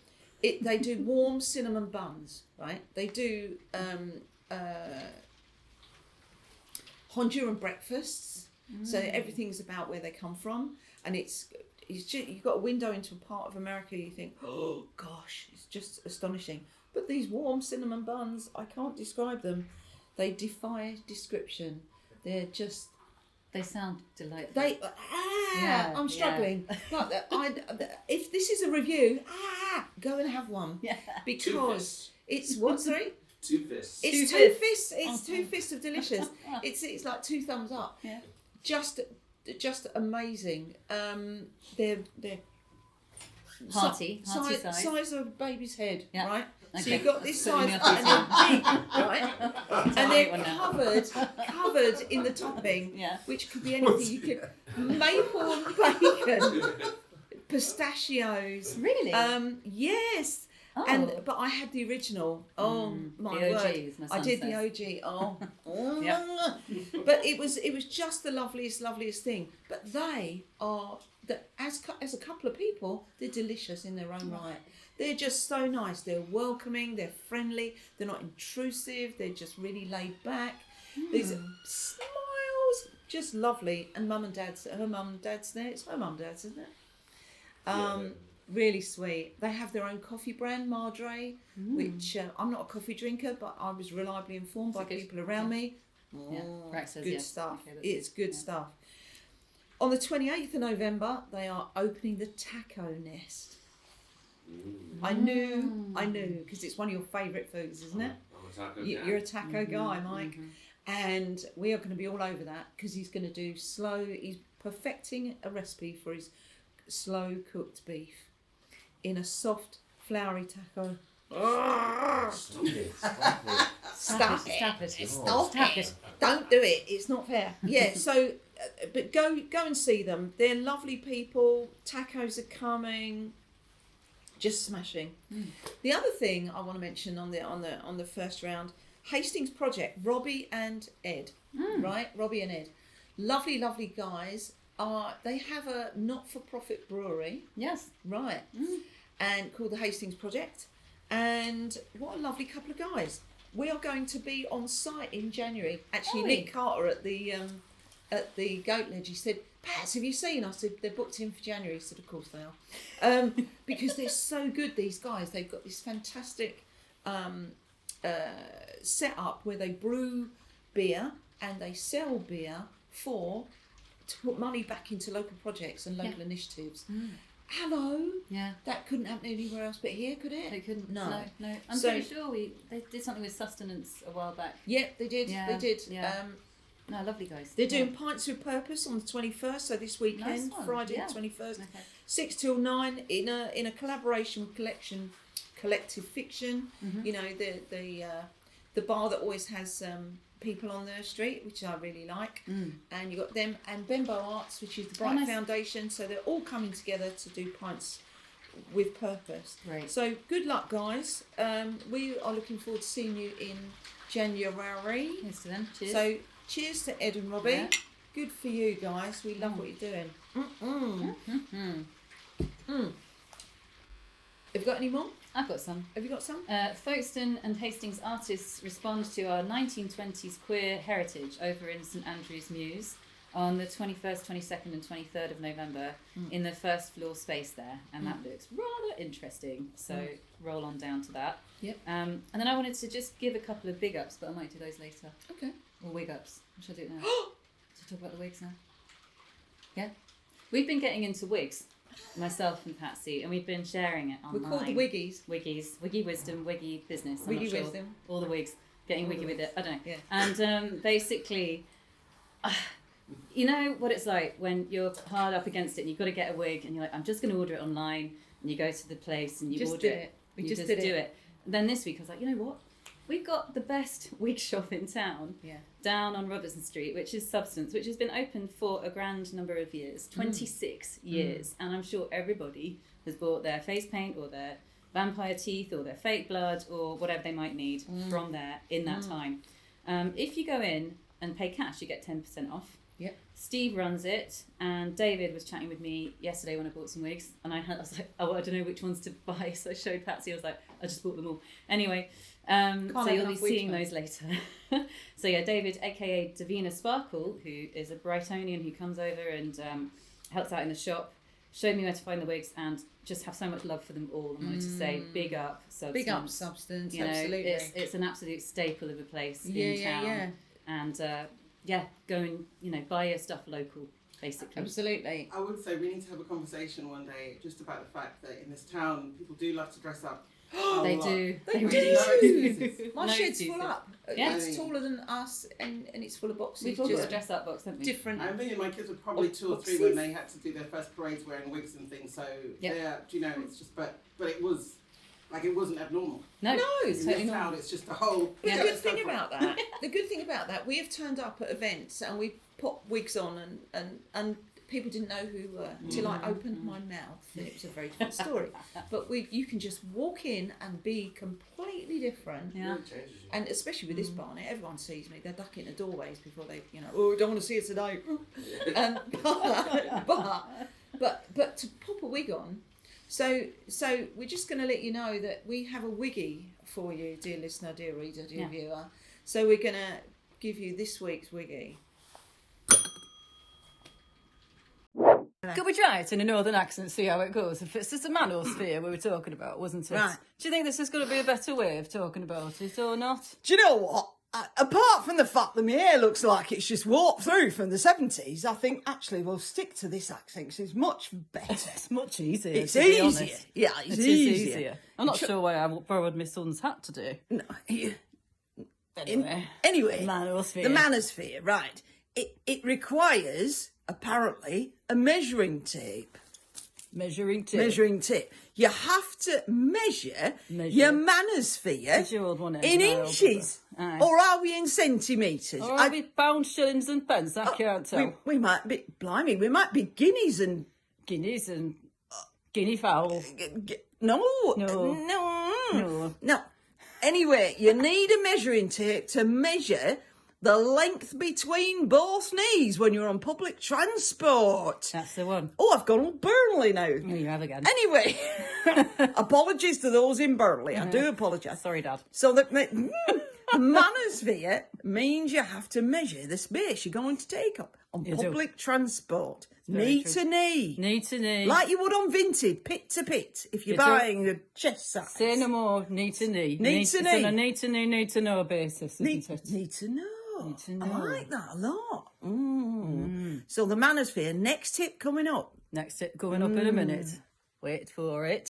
They do warm cinnamon buns, right? They do Honduran breakfasts. So everything's about where they come from, and it's just, you've got a window into a part of America. You think, oh gosh, it's just astonishing. But these warm cinnamon buns, I can't describe them. They defy description. They're just. They sound delightful. I'm struggling. But if this is a review, go and have one. Yeah. Because it's what, sorry? 2 fists. It's Two two fists. fists. It's 2 fists of delicious. It's like 2 thumbs up. Yeah. Just amazing. They're Hearty size. size of a baby's head, Yeah. right? So Okay. you've got this That's putting size me off and eating. then deep, right? And I'll they're eat one now. covered in the topping, Yeah. which could be anything. You could maple bacon, pistachios. Really? Yes. Oh. But I had the original. Oh my the OG, word! as my I son did says. the OG. Oh, Yep. But it was just the loveliest thing. But they are as a couple of people, they're delicious in their own right. They're just so nice. They're welcoming. They're friendly. They're not intrusive. They're just really laid back. These smiles, just lovely. And her mum and dad's there. It's her mum and dad's, isn't it? Really sweet. They have their own coffee brand, Madre, which I'm not a coffee drinker, but I was reliably informed by people around me. Yeah. Rack says Good yes. stuff. Okay, that's It's good stuff. On the 28th of November, they are opening the Taco Nest. I knew, because it's one of your favourite foods, isn't it? I'm a taco guy. You're a taco guy, Mike. And we are going to be all over that because he's going to do he's perfecting a recipe for his slow cooked beef in a soft, floury taco. Stop it. Stop it. Stop it. Stop it. Don't do it. It's not fair. Yeah, so, but go and see them. They're lovely people. Tacos are coming. Just smashing. The other thing I want to mention on the first round, Hastings Project, Robbie and Ed, right? Robbie and Ed, lovely guys. They have a not-for-profit brewery, Yes. right? And called the Hastings Project. And what a lovely couple of guys. We are going to be on site in January. Actually, Nick Carter at the Goat Ledge, he said, Pats, have you seen? I said, they're booked in for January. He said, of course they are. Because they're so good, these guys. They've got this fantastic setup where they brew beer and they sell beer to put money back into local projects and local initiatives. Hello. Yeah. That couldn't happen anywhere else but here, could it? They couldn't. No. No. I'm So- pretty sure they did something with sustenance a while back. Yeah, they did. Yeah, They did. yeah. No, lovely guys. They're doing Pints with Purpose on the 21st, so this weekend, Nice one, Friday yeah. the 21st, Okay. 6 till 9 in a collaboration with Collective Fiction. Mm-hmm. You know, the bar that always has people on their street, which I really like. And you got them and Bembo Arts, which is the Bright nice. Foundation. So they're all coming together to do Pints with Purpose. Great. So good luck, guys. We are looking forward to seeing you in January. Here's to them. Cheers. So cheers to Ed and Robbie. Yeah. Good for you guys. We love what you're doing. Have you got any more? I've got some. Have you got some? Folkestone and Hastings artists respond to our 1920s queer heritage over in St Andrews Mews on the 21st, 22nd and 23rd of November in the first floor space there, and that looks rather interesting, so roll on down to that. Yep. And then I wanted to just give a couple of big ups, but I might do those later. Okay. Or wig ups. Should I do it now? Should I talk about the wigs now? Yeah. We've been getting into wigs, myself and Patsy, and we've been sharing it online. We're called the Wiggies. Wiggies, Wiggy Wisdom, Wiggy Business. I'm Wiggy not sure. Wisdom. All the wigs. Getting wiggy with it. I don't know. Yeah. And basically, you know what it's like when you're hard up against it and you've got to get a wig and you're like, I'm just going to order it online, and you go to the place and you Just order did it. it. We You just do did it. it. And then this week I was like, you know what? We've got the best wig shop in town. Yeah. Down on Robertson Street, which is Substance, which has been open for a grand number of years, 26 years, and I'm sure everybody has bought their face paint or their vampire teeth or their fake blood or whatever they might need from there in that time. If you go in and pay cash, you get 10% off. Yep. Steve runs it, and David was chatting with me yesterday when I bought some wigs, and I was like, oh, I don't know which ones to buy, so I showed Patsy. I was like, I just bought them all. Anyway, so have you'll be enough wigs, seeing though. those later. So yeah, David, aka Davina Sparkle, who is a Brightonian who comes over and helps out in the shop, showed me where to find the wigs, and just have so much love for them all. I wanted to say big up Substance. Big up Substance, You know, absolutely. it's an absolute staple of a place Yeah, in town. yeah. And yeah, go and buy your stuff local, basically. Absolutely. I would say we need to have a conversation one day just about the fact that in this town people do love to dress up. They do. They really do. do. My No shed's excuses. full up. Yeah. It's taller than us, and it's full of boxes. We've all got just a dress up box, haven't we? different. I mean, my kids were probably 2 or 3 when they had to do their first parades wearing wigs and things. So Yep. they're, do you know, it's just, but it was like it wasn't abnormal. No, No, it's In totally this normal. town, it's just a whole. But Yeah. the good thing about that, we have turned up at events and we put wigs on and people didn't know who we were until I opened my mouth, and it was a very different story. But you can just walk in and be completely different. Yeah. It changes you. And especially with this barnet, everyone sees me. They're ducking the doorways before they, oh, don't want to see us today. But to pop a wig on. So we're just going to let you know that we have a wiggy for you, dear listener, dear reader, dear Yeah. viewer. So we're going to give you this week's wiggy. Could we try it in a northern accent, see how it goes? If it's just a manosphere we were talking about, wasn't it? Right. Do you think this is going to be a better way of talking about it or not? Do you know what? Apart from the fact that my hair looks like it's just warped through from the 70s, I think actually we'll stick to this accent 'cause it's much better. It's much easier. It's to be easier. honest. Yeah, it's It is easier. I'm not sure why I borrowed my son's hat today. No, Anyway, anyway, manosphere. the manosphere, right. It requires, apparently, a measuring tape. Measuring tape. Measuring tape. You have to measure your manosphere It's your old one, in isn't it, my old inches. brother? Aye. Or are we in centimetres? Or are we pounds, shillings and pence? I can't tell. we might be, blimey, we might be guineas and Guineas and guinea fowl. No. No. Anyway, you need a measuring tape to measure the length between both knees when you're on public transport. That's the one. Oh, I've gone all Burnley now. Here you have again. Anyway, apologies to those in Burnley. I do apologise. Sorry, Dad. So the manosphere means you have to measure the space you're going to take up on You do. public transport, very knee true. to knee. Knee to knee. Like you would on Vinted, pit to pit, if you're You do. buying a chest size. Say no more. Knee to knee. Knee to It's knee. on a knee to knee, need to know basis, isn't it? Need to know. Need to I know. like that a lot. So the manosphere, next tip coming up. Next tip coming up in a minute. Wait for it.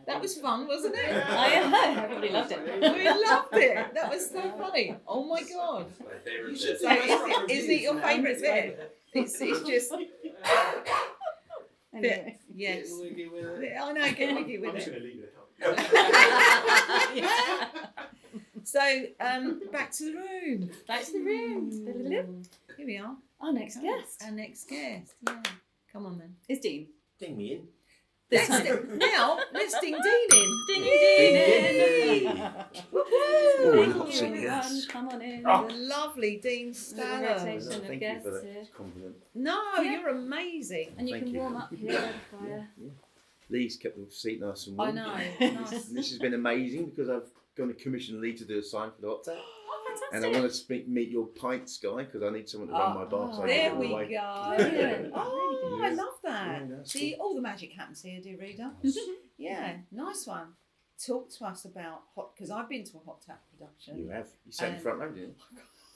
That was fun, wasn't it? Everybody loved it. We loved it. That was so funny. Oh my god. It's my favorite You bit. should So isn't it your favourite bit? It's just Anyway. yes. Get wiggy with it. I know, get wiggy with I'm just it. going to leave it. So back to the room. Back to the room. Here we are. Our next guest Our next guest. Yeah. Come on then. is Dean. Ding me in. Now let's ding Dean in. Ding Yay! in. Oh, Thank you, everyone. Come on in. The lovely Dean Little Stalham. rotation of Thank you guests for here. that compliment. No, Yeah. you're amazing. And you Thank can you. warm up here by the fire. Lee's kept the seat nice and I warm. know. Nice. This has been amazing because I've gone to commission Lee to do a sign for the hot tap. Oh, And I fantastic. want to meet your pints guy because I need someone to run my bar. So I can There get we them away. go. Brilliant. Oh, I love that. Yeah, that's See, all the magic happens here, dear reader. Yeah, nice one. Talk to us about hot, because I've been to a hot tap production. You have. You sat in front row, didn't you?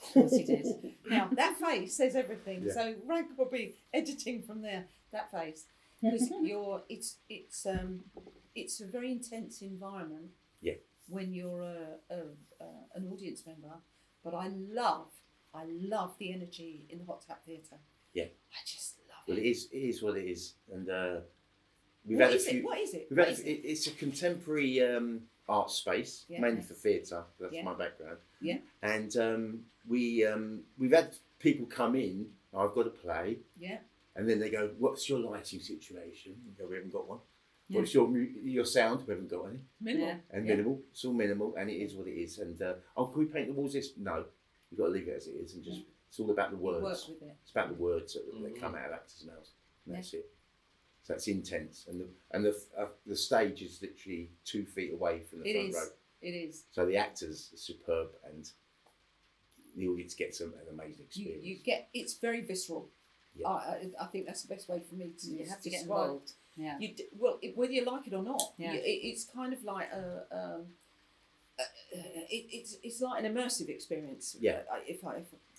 Of course you did. Now, that face says everything. Yeah. So Rank will be editing from there. That face. Because it's a very intense environment. Yeah. When you're an audience member. But I love the energy in the hot tap theatre. Yeah. I just love Well, it. it is what it is, and we've What had a is few. it? What is it? We've What had is a, it? it's a contemporary art space, Yeah. mainly for theatre. That's Yeah. my background. Yeah. And we've had people come in. I've got a play, Yeah. and then they go, "What's your lighting situation?" You go, "We haven't got one." Yeah. What's your sound? We haven't got any. Minimal. Yeah. And Yeah. minimal. It's all minimal, and it is what it is. And can we paint the walls? This? No, you've got to leave it as it is, and just it's all about the words. Work with it. It's about the words that come out of actors' mouths. And that's it. So that's intense, and the stage is literally 2 feet away from the It front is. row. It is. So the actors are superb, and the audience gets an amazing experience. You get, it's very visceral. Yeah. I think that's the best way for me to You have to get describe. involved. Yeah. Whether you like it or not. Yeah. It's kind of like it's like an immersive experience. Yeah. If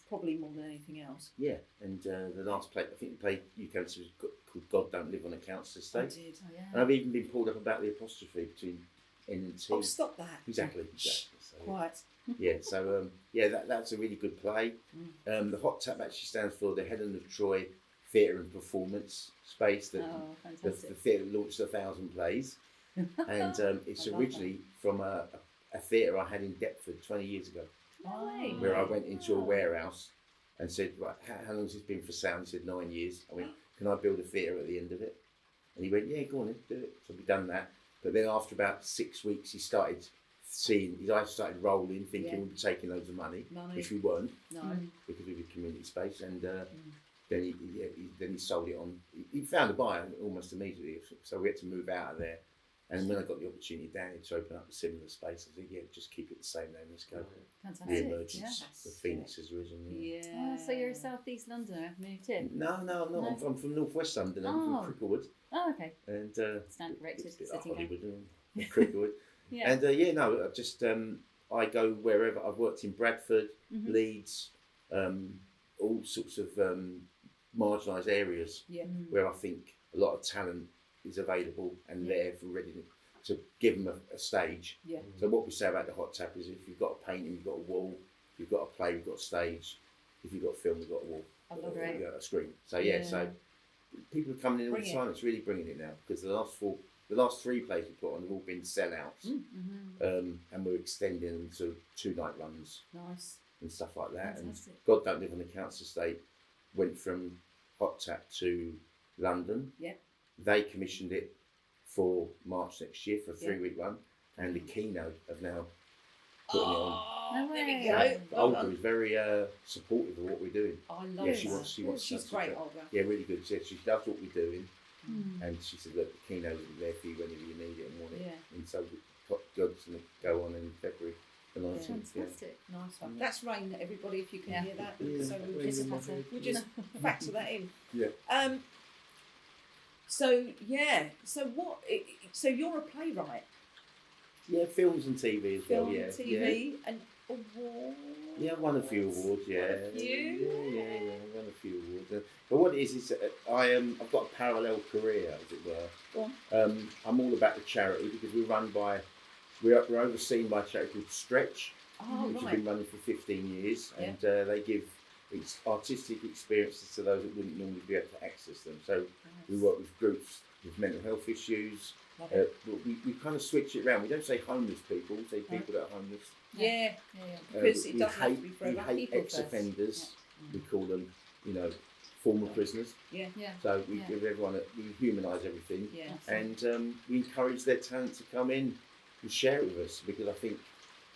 probably more than anything else. Yeah, and the last play, I think the play you came to was called God Don't Live on a Council I Estate. did. Oh, yeah. And I've even been pulled up about the apostrophe between N and T. Oh, stop that. Exactly. So, Quiet. yeah, so that's a really good play. The hot tap actually stands for the Helen of Troy Theatre and Performance Space that Oh, the fantastic. theatre launched 1,000 plays, and it's I love originally from a theatre I had in Deptford 20 years ago, No way. where I went into a warehouse and said, "Right, how long has this been for sound?" He said, 9 years. I went, "Can I build a theatre at the end of it?" And he went, "Yeah, go on, then, do it." So we done that. But then after about 6 weeks, he started seeing, his eyes started rolling, thinking Yeah. we'd be taking loads of money, Money. which we weren't No. because we were community space. And then he sold it on. He found a buyer almost immediately. So we had to move out of there. And when I got the opportunity down here to open up a similar space, I said, "Yeah, just keep it the same name. Let's go." Fantastic. Re-emergence, Yeah. the Phoenix has risen. Yeah. Yeah. Oh, so you're a South East Londoner, moved in? No, I'm from North West London. I'm Oh. from Cricklewood, Oh, okay. and Stand corrected, it's a bit sitting like here. Hollywood and Cricklewood. Yeah. And I just I go wherever. I've worked in Bradford, Mhm. Leeds, all sorts of marginalised areas Yeah. where I think a lot of talent is available and there for ready to give them a stage. Yeah. So what we say about the hot tap is if you've got a painting, you've got a wall. If you've got a play, you've got a stage. If you've got a film, you've got a wall. I love or, it. a screen. So Yeah. so people are coming in all Bring the it. time. It's really bringing it now because the last 3 plays we put on have all been sellouts, and we're extending them to 2-night runs Nice. and stuff like that. Fantastic. And God Don't Live on a Council Estate went from hot tap to London. Yeah. They commissioned it for March next year for a Yeah. 3-week run, and the Kino have now putting it on. No there way. we Yeah, go. Well Olga done. is very supportive of what we're doing. I love Yeah, it. she wants She's us to great, do- Olga. Yeah, really good. She loves what we're doing, Mm. and she said, "Look, the Kino's there for you whenever you need it and want it." Yeah. And so God's going to go on in February the 19th. Yeah. Fantastic. Nice one. That's rain, everybody, if you can Yeah. hear that. Yeah, So we'll rain just, in my head. we'll just factor that in. Yeah. So yeah. So what? So you're a playwright, Yeah, films and TV as film, well. Yeah, TV, and award? Yeah, I won a few awards. Yeah, A few? Yeah, I won a few awards. But what it is I've got a parallel career, as it were. Go I'm all about the charity because we're overseen by a charity called Stretch, Oh, which right. have been running for 15 years, Yeah. and they give artistic experiences to those that wouldn't normally be able to access them. So we work with groups with mental health issues. Love it. We kind of switch it around. We don't say homeless people, we say people that are homeless. Yeah, Yeah. because it we doesn't have to be we forever. hate People first. ex-offenders. We call them, former prisoners. Yeah. Yeah. So we Yeah. give everyone, we humanise everything, Yeah. and we encourage their talent to come in and share it with us because I think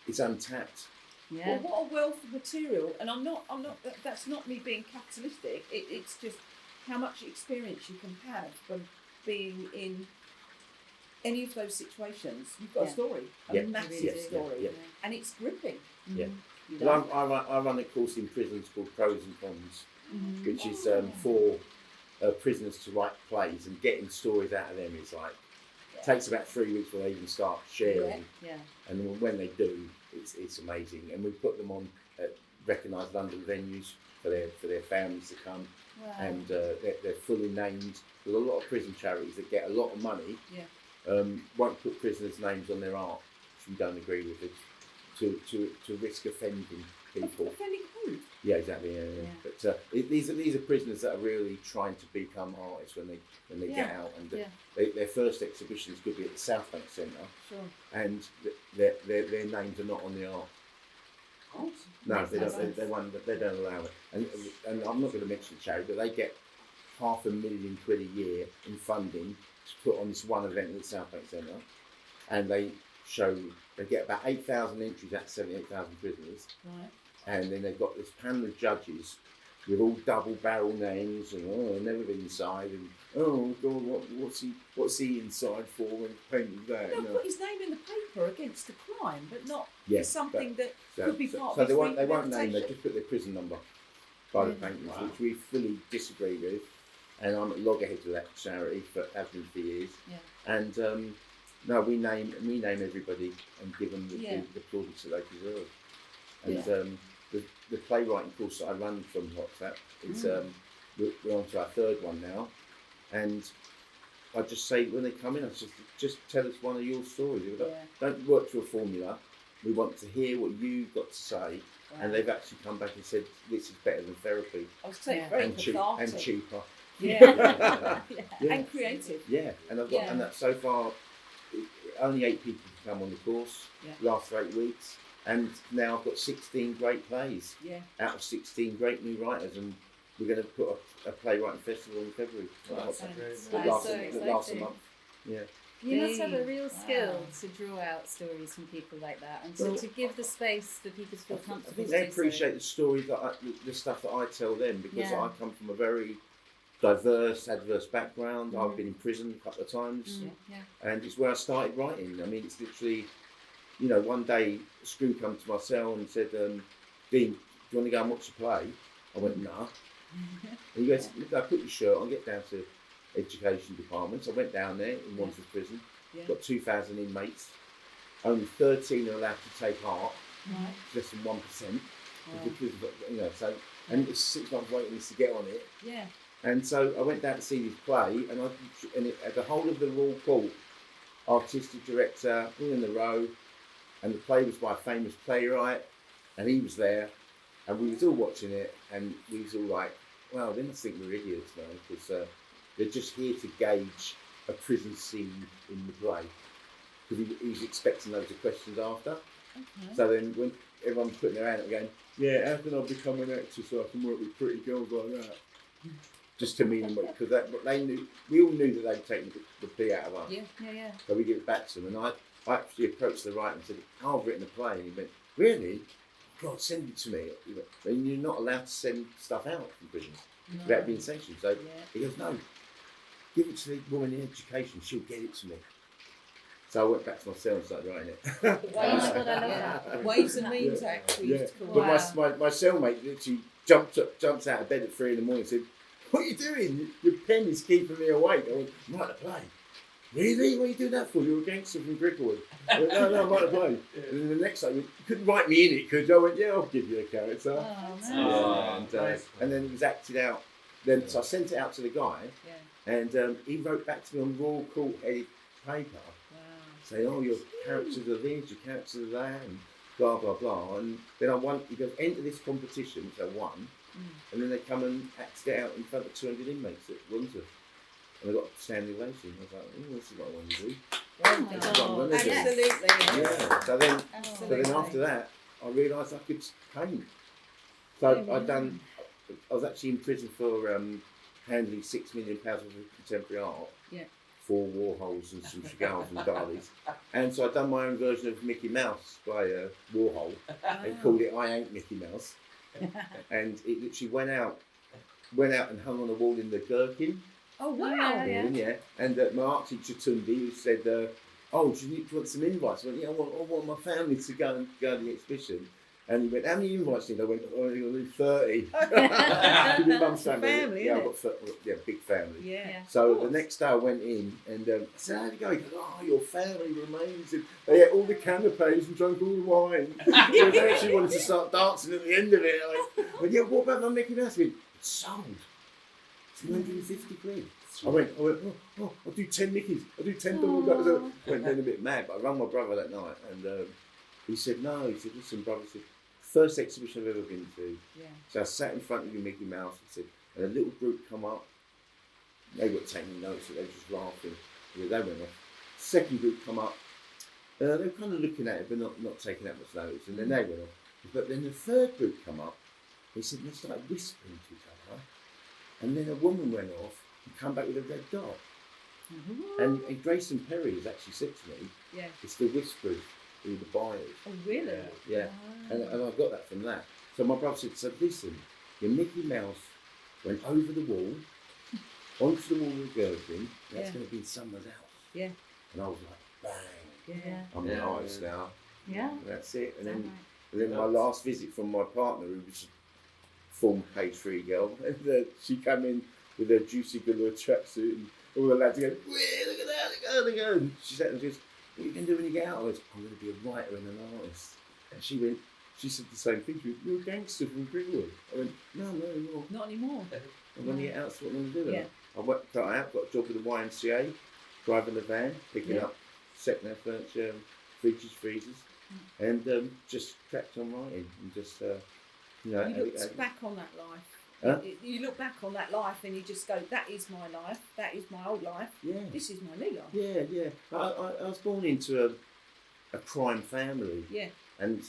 it's untapped. Yeah. Well, what a wealth of material, and I'm not. That's not me being capitalistic. It's just how much experience you can have from being in any of those situations. You've got a Yeah. story, a Yeah. massive Yes, story, yeah. and it's gripping. Yeah. You Well, know? I run a course in prisons called Pros and Cons, Mm-hmm. which is for prisoners to write plays, and getting stories out of them is like takes about 3 weeks before they even start sharing. Yeah. And when they do, it's amazing. And we put them on recognised London venues for their families to come, Wow. and they're fully named. There's a lot of prison charities that get a lot of money. Yeah. Won't put prisoners' names on their art if you don't agree with it, to risk offending people. Offending who? Yeah, exactly. Yeah. But these are prisoners that are really trying to become artists when they get Yeah. out, and Yeah. their first exhibitions could be at the South Bank Centre, Sure. and their names are not on the art. Oh, No, makes they no don't. sense. They don't allow it. And I'm not going to mention the charity, but they get £500,000 a year in funding to put on this one event at the South Bank Centre, and they get about 8,000 entries out of 78,000 prisoners, Right. and then they've got this panel of judges with all double barrel names, and I've never been inside, and oh God, what's he inside for, and painted that, They'll put his name in the paper against a crime, but not for Yes, something that could be part so of they his won't name, they rehabilitation. just put their prison number by the paintings, Wow. which we fully disagree with, and I'm at loggerheads with that charity have been for years. Yeah. And no, we name everybody and give them Yeah. the plaudits that they deserve. And the playwriting course that I run from WhatsApp is we're on to our third one now, and I just say when they come in, I just tell us one of your stories. Don't work to a formula. We want to hear what you've got to say, and they've actually come back and said this is better than therapy I was saying Yeah. very and cathartic. cheaper. Yeah. Yeah. And creative. Yeah, and I've got Yeah. and that so far only 8 people come on the course. Yeah. Last for 8 weeks, and now I've got 16 great plays Yeah. out of 16 great new writers, and we're going to put a playwriting festival in February. That's That great. lasts so that lasts a exciting. month. Yeah. You must have a Hey, real wow. skill to draw out stories from people like that, and Well, to give the space for people to feel I comfortable. think to they do so. appreciate the story the stuff that I tell them, because Yeah. I come from a very diverse, adverse background. I've been in prison a couple of times, Yeah. and it's where I started writing. I mean, it's literally, one day a screw come to my cell and said, Dean, do you want to go and watch the play? I went, nah. And he goes, I put your shirt on, get down to education departments. I went down there in Wandsworth Prison, Yeah. got 2,000 inmates. Only 13 are allowed to take art, Right. less than 1%. Wow. Because, so, and it's 6 months waiting list to get on it. Yeah. And so I went down to see this play, and the whole of the Royal Court, artistic director, all in the row, and the play was by a famous playwright, and he was there, and we was all watching it, and we was all like, well, they must think we're idiots now, because they're just here to gauge a prison scene in the play, because he was expecting loads of questions after. Okay. So then when everyone's putting their hand up going, yeah, how can I become an actor so I can work with pretty girls like that? Just to mean, because they knew, we all knew that they'd taken the pee out of us. Yeah. So we give it back to them, and I actually approached the writer and said, oh, I've written a play, and he went, really? God, send it to me. He went, and you're not allowed to send stuff out from prisons without being sanctioned. So he goes, no, give it to the woman in education, she'll get it to me. So I went back to my cell and started writing it. Oh my God, I love that. Waves and Means Act, we used to call it. But my cellmate literally jumped out of bed at 3 a.m. and said, what are you doing? Your pen is keeping me awake. I went, I'm writing a play. really? What are you doing that for? You're a gangster from Cricklewood. I went, no, I'm right to play. And then the next day, you couldn't write me in it, could you? I went, yeah, I'll give you a character. Oh, Yeah, nice. and then it was acted out. Then so I sent it out to the guy, and he wrote back to me on Royal Court headed paper, saying, "Oh, your characters are this, your characters are that, and blah blah blah." And then I won. He goes, "Enter this competition," which I won, and then they come and acted it out in front of 200 inmates at Wandsworth, and I got a standing ovation. I was like, "Oh, this is what I want to do." Oh my God. Absolutely. Yeah. So then after that, I realised I could paint. So I was actually in prison for handling £6 million worth of contemporary art. Yeah. 4 Warhols and some Chagall's and Dalis. And so I'd done my own version of Mickey Mouse by Warhol and called it I Ain't Mickey Mouse. And it literally went out and hung on the wall in the Gherkin. Oh, wow. Yeah. And my art teacher Tundi said, "Oh, do you want some invites?" I went, "Yeah, I want my family to go to the exhibition." And he went, "How many invites did I went, "Oh, you're going to do 30. My mum's family. Yeah, I've got big family. Yeah. So the next day I went in and I said, "How'd it go?" He goes, "Oh, your family remains." And they ate all the canapes and drank all the wine. So they actually wanted to start dancing at the end of it. I went, "Yeah, what about my Mickey Mouse?" He went, "It's sold. 250 quid. I went, oh, I'll do 10 Mickeys. I'll do 10 Donald Ducks. I went then a bit mad, but I rang my brother that night and he said, "No." He said, "Listen, brother," he said, "first exhibition I've ever been to." Yeah. So I sat in front of the Mickey Mouse and a little group come up. They weren't taking notes, they were just laughing. Yeah, they went off. Second group come up. They were kind of looking at it, but not taking that much notice. And then they went off. But then the third group come up. They said, they started whispering to each other. And then a woman went off and come back with a red dot. And Grayson Perry has actually said to me, it's the whisperers who are the buyers. Oh, really? Yeah. And I got that from that. So my brother said, "Listen, your Mickey Mouse went over the wall, onto the wall of the Gherkin, that's going to be in someone's house." Yeah. And I was like, bang. Yeah. I'm an artist now. Yeah. And that's it. And then my last visit from my partner, who was a former page 3 girl, and she came in with her juicy galore tracksuit and all the lads go, "Look at that, look at that." And she sat and goes, "What are you going to do when you get out?" I was, "I'm going to be a writer and an artist." And she said the same thing. She went, "You're a gangster from Greenwood." I went, "No, anymore. Not anymore. I'm going to get out, that's what I'm going to do." Yeah. I got a job with the YMCA, driving the van, picking up second-hand furniture, fridges, freezers, and just cracked on writing and just, You look back on that life. Huh? You look back on that life and you just go, "That is my life. That is my old life. Yeah. This is my new life." Yeah. I was born into a crime family. Yeah. And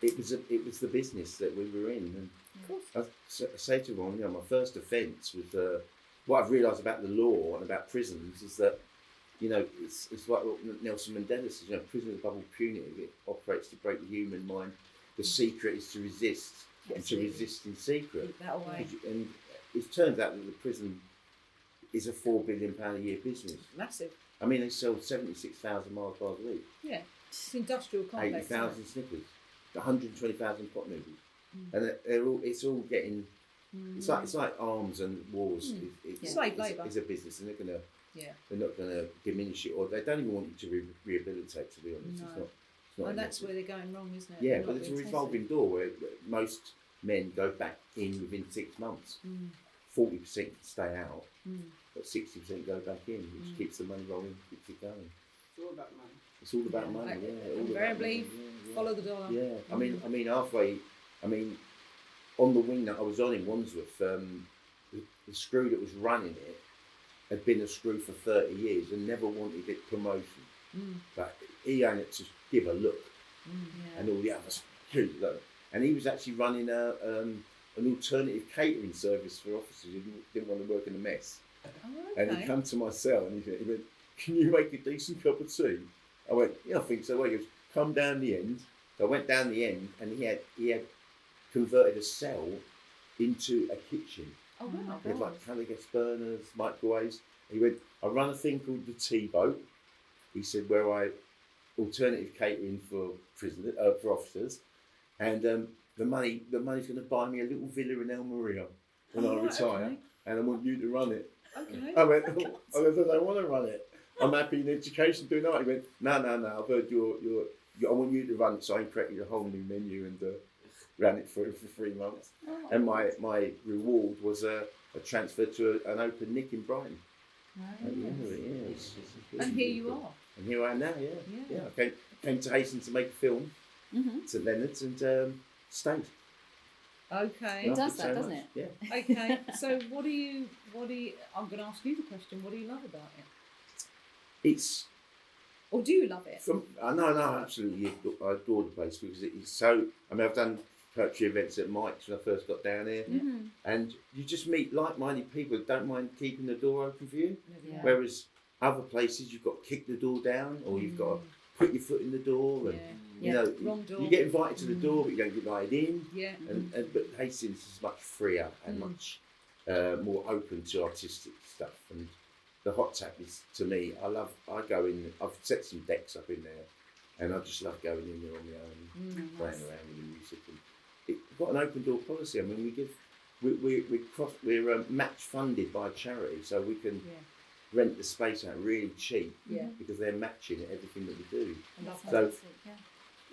it was the business that we were in. And Of course. I say to everyone, my first offence was what I've realised about the law and about prisons is that, it's like what Nelson Mandela says, prison is above all punitive. It operates to break the human mind. The secret is to resist, and to resist in secret. Keep that away. And it turns out that the prison is a £4 billion a year business. Massive. I mean, they sell 76,000 Mars bars a week. Yeah. It's industrial complex. 80,000 Snickers, 120,000 pot noodles, and it's all getting. It's like arms and wars. Slave labour. It's a business, and they're not gonna diminish it, or they don't even want you to rehabilitate. To be honest, No. it's not. And that's where they're going wrong, isn't it? Yeah, They're but not it's a being revolving door where most men go back in within 6 months. 40% stay out, but 60% go back in, which keeps the money rolling, keeps it going. It's all about money. It's all about money, yeah. Invariably, follow the dollar. Yeah, I mean, halfway. On the wing that I was on in Wandsworth, the screw that was running it had been a screw for 30 years and never wanted it promotion. But he only had to give a look, and all the others, and he was actually running an alternative catering service for officers who didn't want to work in a mess. Oh, okay. And he come to my cell and he went, "Can you make a decent cup of tea?" I went, "Yeah, I think so." Well, he goes, "Come down the end." So I went down the end, and he had converted a cell into a kitchen. Oh wow. He had like kind of gas burners, microwaves. He went, "I run a thing called the Tea Boat." He said, "Where I alternative catering for prisoners, for officers, and the money's going to buy me a little villa in El Maria when I retire, and I want you to run it." Okay. I went, "I don't want to run it." I'm happy in education doing that. He went, no, I've heard I want you to run it, so I created a whole new menu and ran it for 3 months. Oh. And my reward was a transfer to an open Nick in Brighton. Oh, At the end of it, yeah. It's And here you are. And here I am now, Yeah. I came to Hastings to make a film, St Leonards, and stayed. Okay. It does Loved that, so doesn't much. it? Yeah. Okay. So what do you? I'm going to ask you the question. What do you love about it? It's Or do you love it? no, absolutely. I adore the place because it is so. I mean, I've done poetry events at Mike's when I first got down here, and you just meet like-minded people that don't mind keeping the door open for you. Yeah. Whereas other places, you've got to kick the door down, or you've got to put your foot in the door, and you know, Wrong door. you get invited to the door, but you don't get invited in. Yeah. And but Hastings is much freer and much more open to artistic stuff. And the hot tap is, to me, I go in. I've set some decks up in there, and I just love going in there on my own, playing around with the music. And we've got an open door policy. I mean, we're match funded by a charity, so we can rent the space out really cheap because they're matching everything that we do. So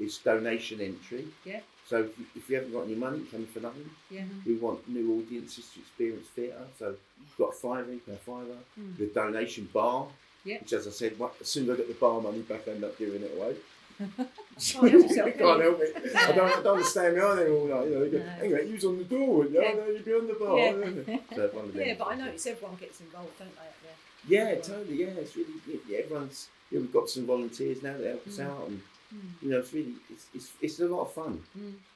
it's donation entry. Yeah. So if you haven't got any money, come for nothing. Yeah. We want new audiences to experience theatre. So we've got a fiver, you can have fiver. The donation bar, which, as I said, as soon as I get the bar money back, I end up giving it away. Can't help yourself, Can't help it. I don't stand behind there all night. You know, they go, hang on, you was on the door, wouldn't you? No, you'd be on the bar. So one of them. Yeah, but I notice everyone gets involved, don't they, up there? Yeah, totally. Yeah, it's really. Yeah, everyone's. Yeah, we've got some volunteers now that help us out, and you know, it's really. It's a lot of fun.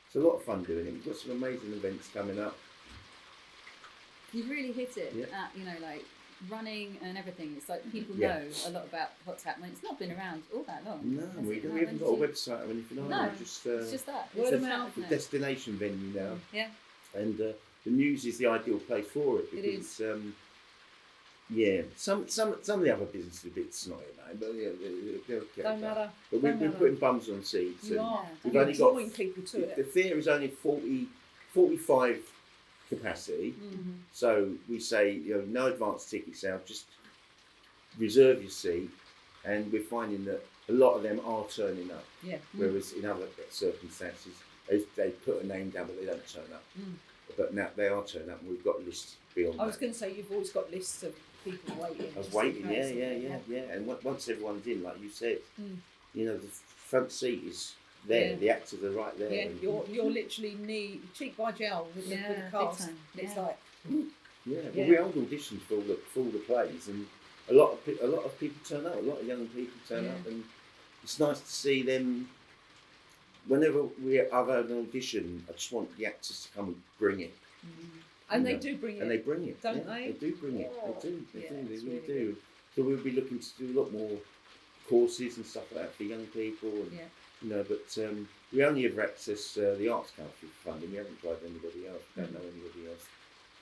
It's a lot of fun doing it. We've got some amazing events coming up. You've really hit it at, you know, like running and everything. It's like people know a lot about what's happening. It's not been around all that long. No, we haven't got a website or anything. No, it's just that. Word of it's mouth. a destination venue now. Yeah. And the Mews is the ideal place for it because some of the other businesses are a bit snotty, man, but they'll get Don't matter. But we're putting bums on seats. You and are. We've You're only drawing got people to the it. theatre is only 45 capacity, so we say, you know, no advance ticket sale, just reserve your seat, and we're finding that a lot of them are turning up. Yeah. Whereas in other circumstances, they put a name down but they don't turn up. But now they are turning up, and we've got lists beyond I was that. going to say, you've always got lists of people waiting. I was just in waiting, case. yeah. And once everyone's in, like you said, you know, the front seat is there. The actors are right there. Yeah, and you're literally cheek by jowl with the cast. big time. It's Yeah. like, well, we hold auditions for all the plays, and a lot of people turn up. A lot of young people turn up, and it's nice to see them. Whenever I've had an audition, I just want the actors to come and bring it. and they do bring it. And they bring it, don't they? They do bring it. Oh, They do. They yeah, do. They it's really really do. So we'll be looking to do a lot more courses and stuff like that for young people. And, you know, but we only ever access the Arts Council funding. We haven't tried anybody else. We don't know anybody else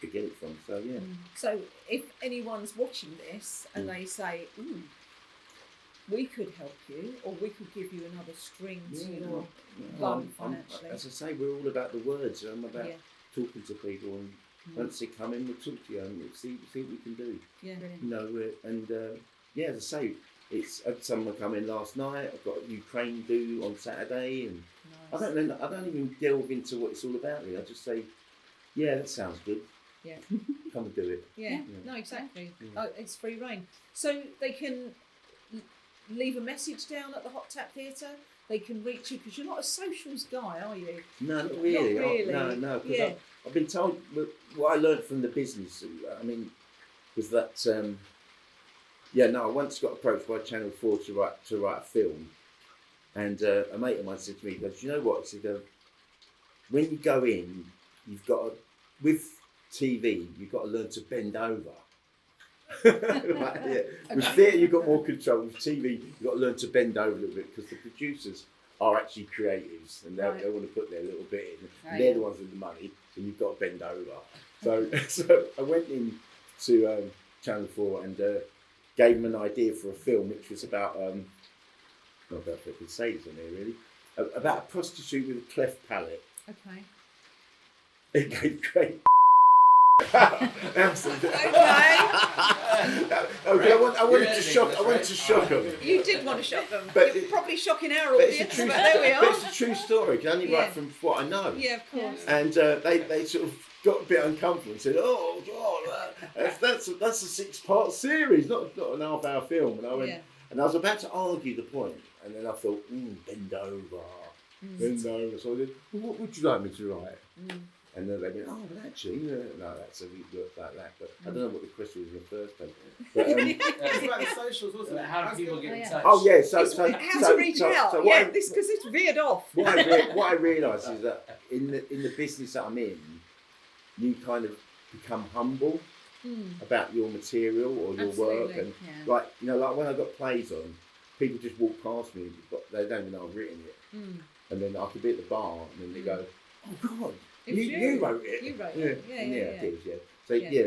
to get it from. So yeah. So if anyone's watching this and they say, "Ooh, we could help you, or we could give you another string to your bum financially." As I say, we're all about the words. I'm about talking to people, and once they come in, we'll talk to you and we'll see what we can do. Yeah. Brilliant. You know, as I say, I had someone come in last night. I've got a Ukraine do on Saturday, and Nice. I don't even delve into what it's all about. Really, I just say, yeah, that sounds good. Yeah. Come and do it. Yeah. No, exactly. Oh, it's free reign. So they can leave a message down at the Hot Tap Theatre. They can reach you because you're not a socials guy, are you? No, not really. Not really. No. Because I've been told what I learned from the business. I mean, was that I once got approached by Channel 4 to write a film, and a mate of mine said to me, he goes, "You know what?" He said, "When you go in, you've got to, with TV, you've got to learn to bend over." With theatre, you've got more control. With TV, you've got to learn to bend over a little bit because the producers are actually creatives and they want to put their little bit in. And they're the ones with the money, so you've got to bend over. So I went in to Channel 4 and gave them an idea for a film, which was about, not about if I could say this on there really, about a prostitute with a cleft palate. Okay. It gave great Absolutely. Okay. Okay, I wanted to shock them. You did want to shock them. But You're probably shocking our But it's, audience, a true, but there we but are. it's a true story. Can only write from what I know. Yeah, of course. And they sort of got a bit uncomfortable and said, "Oh God, that's a 6-part series, not an half-hour film." And I went, and I was about to argue the point, and then I thought, bend over. So I said, well, "What would you like me to write?" And then they went, "Oh, but actually, no, that's a work like that." But I don't know what the question was in the first place. But, It's about the socials, wasn't it? How do people get in touch? oh yeah, so How to reach out? So Yeah, because it's veered off. what I realised is that in the business that I'm in, you kind of become humble about your material or your work, and like like when I got plays on, people just walk past me, but they don't even know I've written it, and then I could be at the bar, and then they go, "Oh God, you wrote it." You wrote it. it. Yeah, I did. Yeah.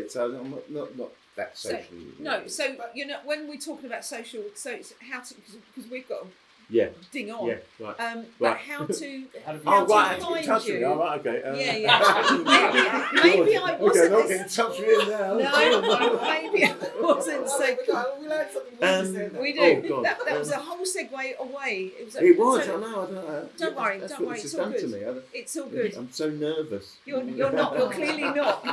So so I'm not that socially. So when we're talking about social, so it's how to because we've got ding on. Yeah, right. But how to Oh, right, find touch you? me. Oh, right, okay. Maybe I wasn't. Okay, not getting in touch with you now. No, maybe I wasn't. So We learned something. we do. Oh, God. That was a whole segue away. It was. It was. So, I know. Don't worry. That's Don't what worry. this It's has all done to good. me. It's all good. I'm so nervous. You're not. You're clearly not.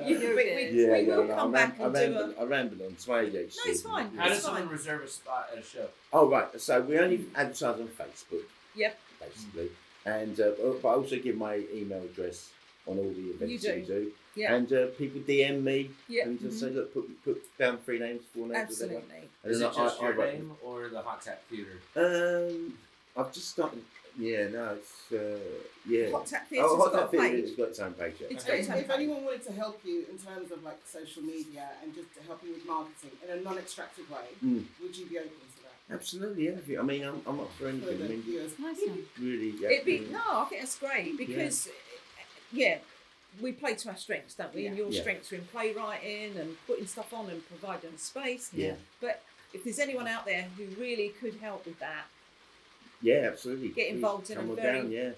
We will come back and do I rambled on. It's my ADHD. No, it's fine. How does It's someone fine. reserve a spot at a show? Oh, right. So we only advertise on Facebook. Yep. Basically. And but I also give my email address on all the events You we do. Yeah. And people DM me Yeah. and just say, look, put down 3 names, 4 names, Absolutely. whatever. And Is then it just your write name or the Hot Tap Theatre? them. I've just started. Yeah, no, it's Hot Tap Theatre's Hot got a Tap Theatre, page. it's got its own page. Yeah. It's got its own If page. anyone wanted to help you in terms of like social media and just to help you with marketing in a non-extractive way, would you be open to that? Absolutely, anything. I mean, I'm up for For anything. the I mean, viewers? Nice one. really. Yeah, It'd be I think that's great because we play to our strengths, don't we? And your Yeah. strengths are in playwriting and putting stuff on and providing space. Yeah. But if there's anyone out there who really could help with that, Yeah, absolutely. Get involved in Come a on very- down, yeah.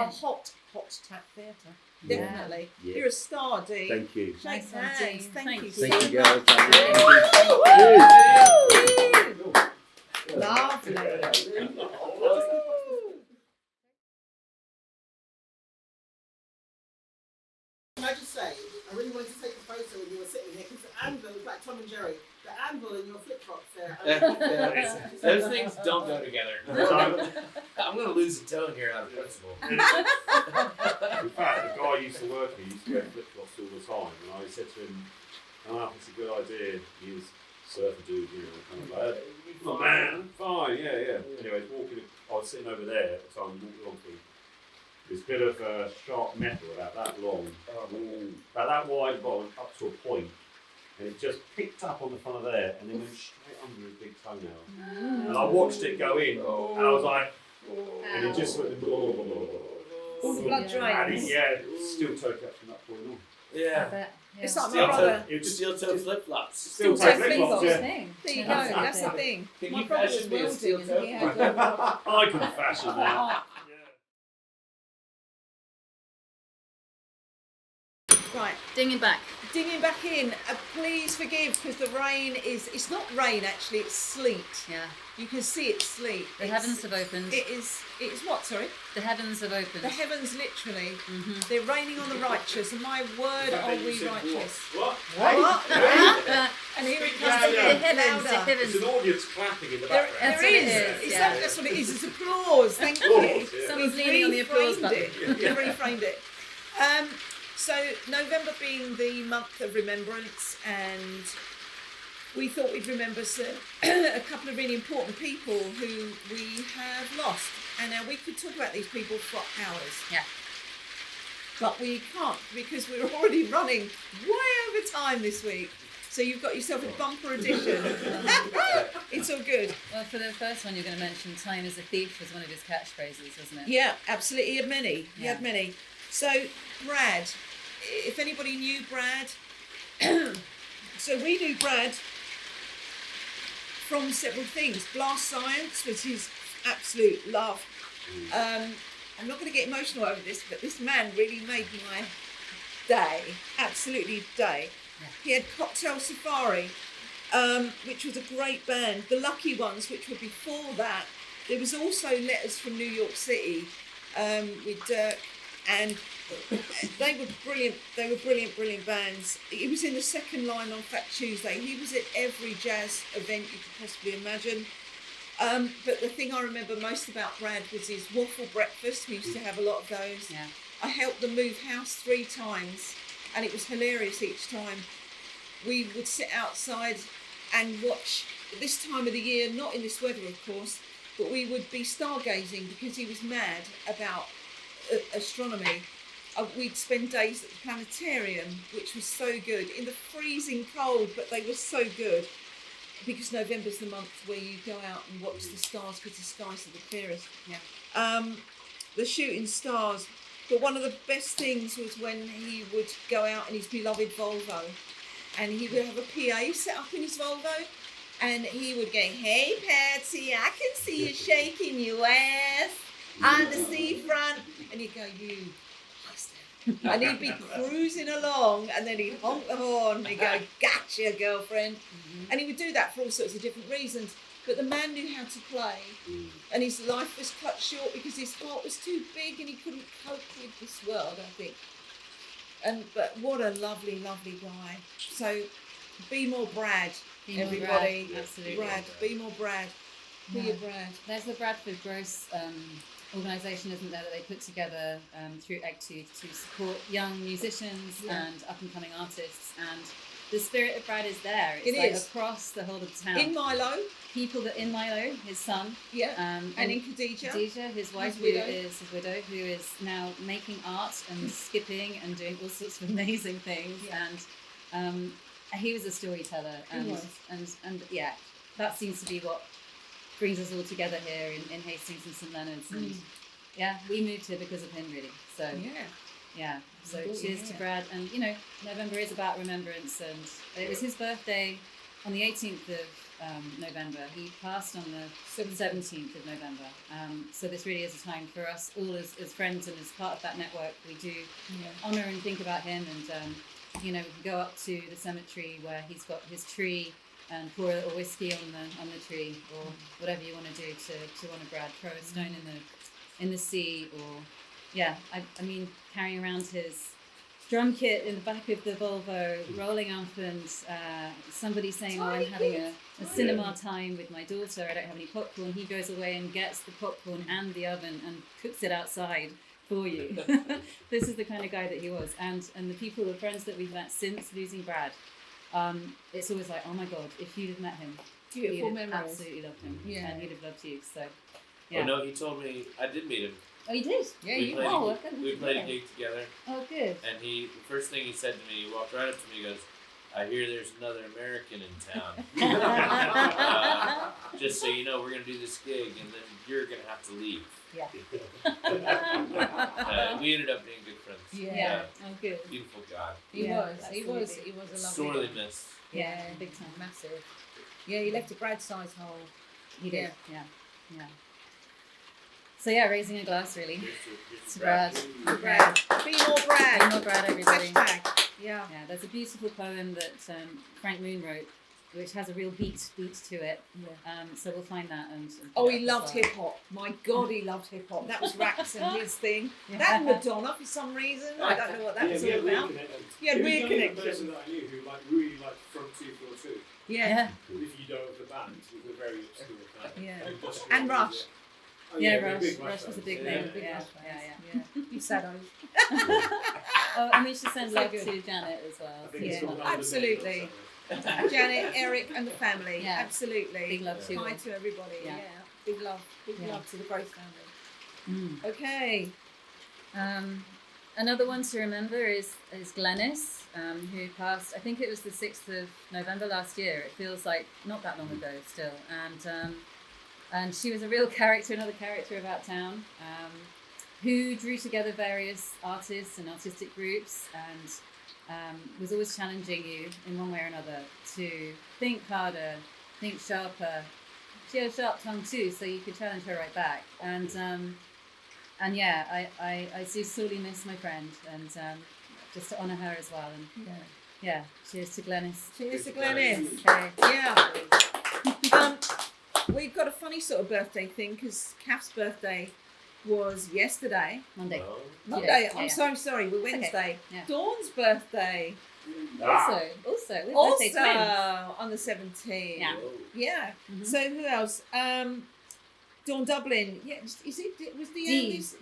a hot tap theatre, Yeah. definitely. Yeah. You're a star, Dee. Thank you. Shake Nice one, hands. Dee. Thank you Thank so you, much. girls. Lovely. Can I just say, I really wanted to take a photo when you were sitting here because the anvil was like Tom and Jerry. The anvil in your flip flops there. Those things don't go together. I'm going to lose a toe here out of principle. In fact, the guy I used to work with used to wear flip-flops all the time, and I said to him, "Oh, it's a good idea. He was surfer dude, kind of like, oh man, fine, yeah. Anyway, I was sitting over there at the time, walking along to this bit of sharp metal about that long, about that wide bottom, up to a point, and it just picked up on the front of there, and then went straight under his big toenail. And I watched it go in, and I was like, and it just went, All the blood Yeah. drains. still toe caps from that point on. Yeah. It's like my Steel brother. toe, steel toe flip flops. Still toe toe flip-flops, flip-flops, yeah. There you go. That's the thing. Can My you brother was fashion me a welding steel and toe? he had I can fashion that. right. Dinging back. Dinging back in. Please forgive because the rain it's not rain actually. It's sleet. Yeah. You can see it's sleet. The heavens have opened. It is what? Sorry. The heavens have opened. The heavens literally. Mm-hmm. They're raining on the righteous, and my word, are we righteous? What? What? And here it comes louder. again. The heavens, the Louder. heavens. There's an audience clapping in the There, background. That's there what it is. is, It's yeah. that's what it is. It's applause. Thank Applause, you. yeah. Someone's We've leaning on the applause reframed button. it. We've reframed it. So November being the month of remembrance, and we thought we'd remember a couple of really important people who we have lost. And now we could talk about these people for hours. Yeah. But we can't because we're already running way over time this week. So you've got yourself a bumper edition. It's all good. Well, for the first one you're going to mention, time is a thief was one of his catchphrases, wasn't it? Yeah, absolutely. He had many. He Yeah. had many. So Brad, if anybody knew Brad, so we knew Brad from several things. Blast Science was his absolute love. I'm not going to get emotional over this, but this man really made my day, absolutely day. Yeah. He had Cocktail Safari, which was a great band. The Lucky Ones, which were before that. There was also Letters from New York City with Dirk, and they were brilliant. They were brilliant bands. He was in the second line on Fat Tuesday. He was at every jazz event you could possibly imagine. But the thing I remember most about Brad was his waffle breakfast. We used to have a lot of those. Yeah. I helped them move house 3 times, and it was hilarious each time. We would sit outside and watch, this time of the year, not in this weather of course, but we would be stargazing because he was mad about astronomy. We'd spend days at the planetarium, which was so good, in the freezing cold, but they were so good. Because November's the month where you go out and watch the stars because the skies are the clearest. Yeah. The shooting stars. But one of the best things was when he would go out in his beloved Volvo, and he would have a PA set up in his Volvo, and he would go, "Hey Patsy, I can see you shaking your ass on the seafront," and he'd go, "You bastard," and he'd be cruising along, and then he'd honk the horn, and he'd go, "Gotcha, girlfriend." And he would do that for all sorts of different reasons. But the man knew how to play, and his life was cut short because his heart was too big and he couldn't cope with this world, I think. But what a lovely, lovely guy. So be more Brad, Be more everybody. Brad, absolutely. Brad, be more Brad. Be Yeah. a Brad. There's the Bradford Gross organisation, isn't there, that they put together through Egtooth to support young musicians and up-and-coming artists. And the spirit of Brad is there. It's It like is. across the whole of the town. In Milo, People that in Milo, his son, and in Khadija. Khadija, his wife, His widow. his widow, who is now making art and skipping and doing all sorts of amazing things. Yeah. And he was a storyteller, and, was. and yeah, that seems to be what brings us all together here in Hastings and St Leonards. And yeah, we moved here because of him, really. So yeah, so cheers to Brad. And November is about remembrance, and it was his birthday on the 18th of November. He passed on the 17th of November. So this really is a time for us all as friends and as part of that network. We do honour and think about him, and we can go up to the cemetery where he's got his tree and pour a little whiskey on the tree, or whatever you want to do to honour Brad. Throw a stone in the sea, or I mean carrying around his drum kit in the back of the Volvo, rolling up, and somebody saying, "Oh, I'm having a cinema time with my daughter. I don't have any popcorn." He goes away and gets the popcorn and the oven and cooks it outside for you. This is the kind of guy that he was, and the people, the friends that we've met since losing Brad. It's always like, oh my God, if you'd have met him, Beautiful you'd have memories. absolutely loved him, Yeah. and he'd have loved you. So, Oh no, he told me I did meet him. Oh, you did? Yeah, we you played, oh, I couldn't we played a forget. gig together, Oh, good. and the first thing he said to me, he walked right up to me, he goes, "I hear there's another American in town. Just so you know, we're going to do this gig, and then you're going to have to leave." Yeah. We ended up being good friends. Yeah. Oh, good. Beautiful guy. He Yeah, was a lovely Sorely guy. missed. Yeah, big time. Massive. Yeah, he left a Brad-sized hole. He did. Yeah. So yeah, raising a glass really. Here's To the Brad. Brad. Be more Brad. Be more Brad, everybody. Hashtag. Yeah. Yeah, there's a beautiful poem that Frank Moon wrote, which has a real beat to it. So we'll find that and Oh, put it he up loved as well. hip hop. My God, he loved hip hop. That was Rax and his thing. Yeah. That and Madonna for some reason. I don't know what that was all about. He had weird The connection. person that I knew who really liked From 242. Yeah. If you know of the band, it was a very obscure kind of Yeah. industrial And Rush. music. Oh, Yeah, they're Rush. big Rush was a big fans. thing. big Yeah, Rush yeah. You saddos. Oh, and we should send So love good. to Janet as well. I think it's Yeah, called Under the absolutely. Name or something. Janet, Eric, and the family. Yeah. Absolutely. Big love to Hi all. to everybody. Yeah. Yeah. Big love. Big Yeah. love to the Grace family. Mm. Okay. Another one to remember is Glenys, who passed. I think it was the 6th of November last year. It feels like not that long ago still, and she was a real character, another character about town, who drew together various artists and artistic groups, and was always challenging you in one way or another to think harder, think sharper. She had a sharp tongue too, so you could challenge her right back. And yeah, I do sorely miss my friend, and just to honour her as well. And yeah, cheers to Glenys. Cheers to Glenys. Okay. Yeah. We've got a funny sort of birthday thing because Caf's birthday was yesterday. Monday. Monday. Yeah, I'm so sorry. We're It's Wednesday. okay. Yeah. Dawn's birthday. Also, we're birthday twins. On the 17th. Yeah. Yeah. Mhm. So who else? Dawn Dublin. Yeah. Is it? Was the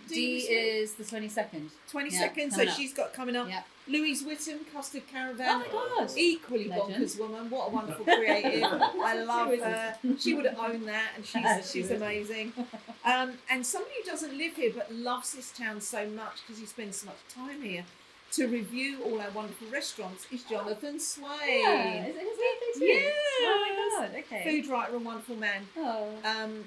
D is the 22nd. 22nd. Yeah, So coming up. she's got coming up. Yeah. Louise Witham, Custard Caravan. Oh my God. Equally Legend. bonkers woman. What a wonderful creative. I love her. She would have owned that, and she's would. amazing. And somebody who doesn't live here but loves this town so much because he spends so much time here to review all our wonderful restaurants is Jonathan Swain. Yeah. Is it his birthday too? Yes. Oh my God. Okay. Food writer and wonderful man. Oh.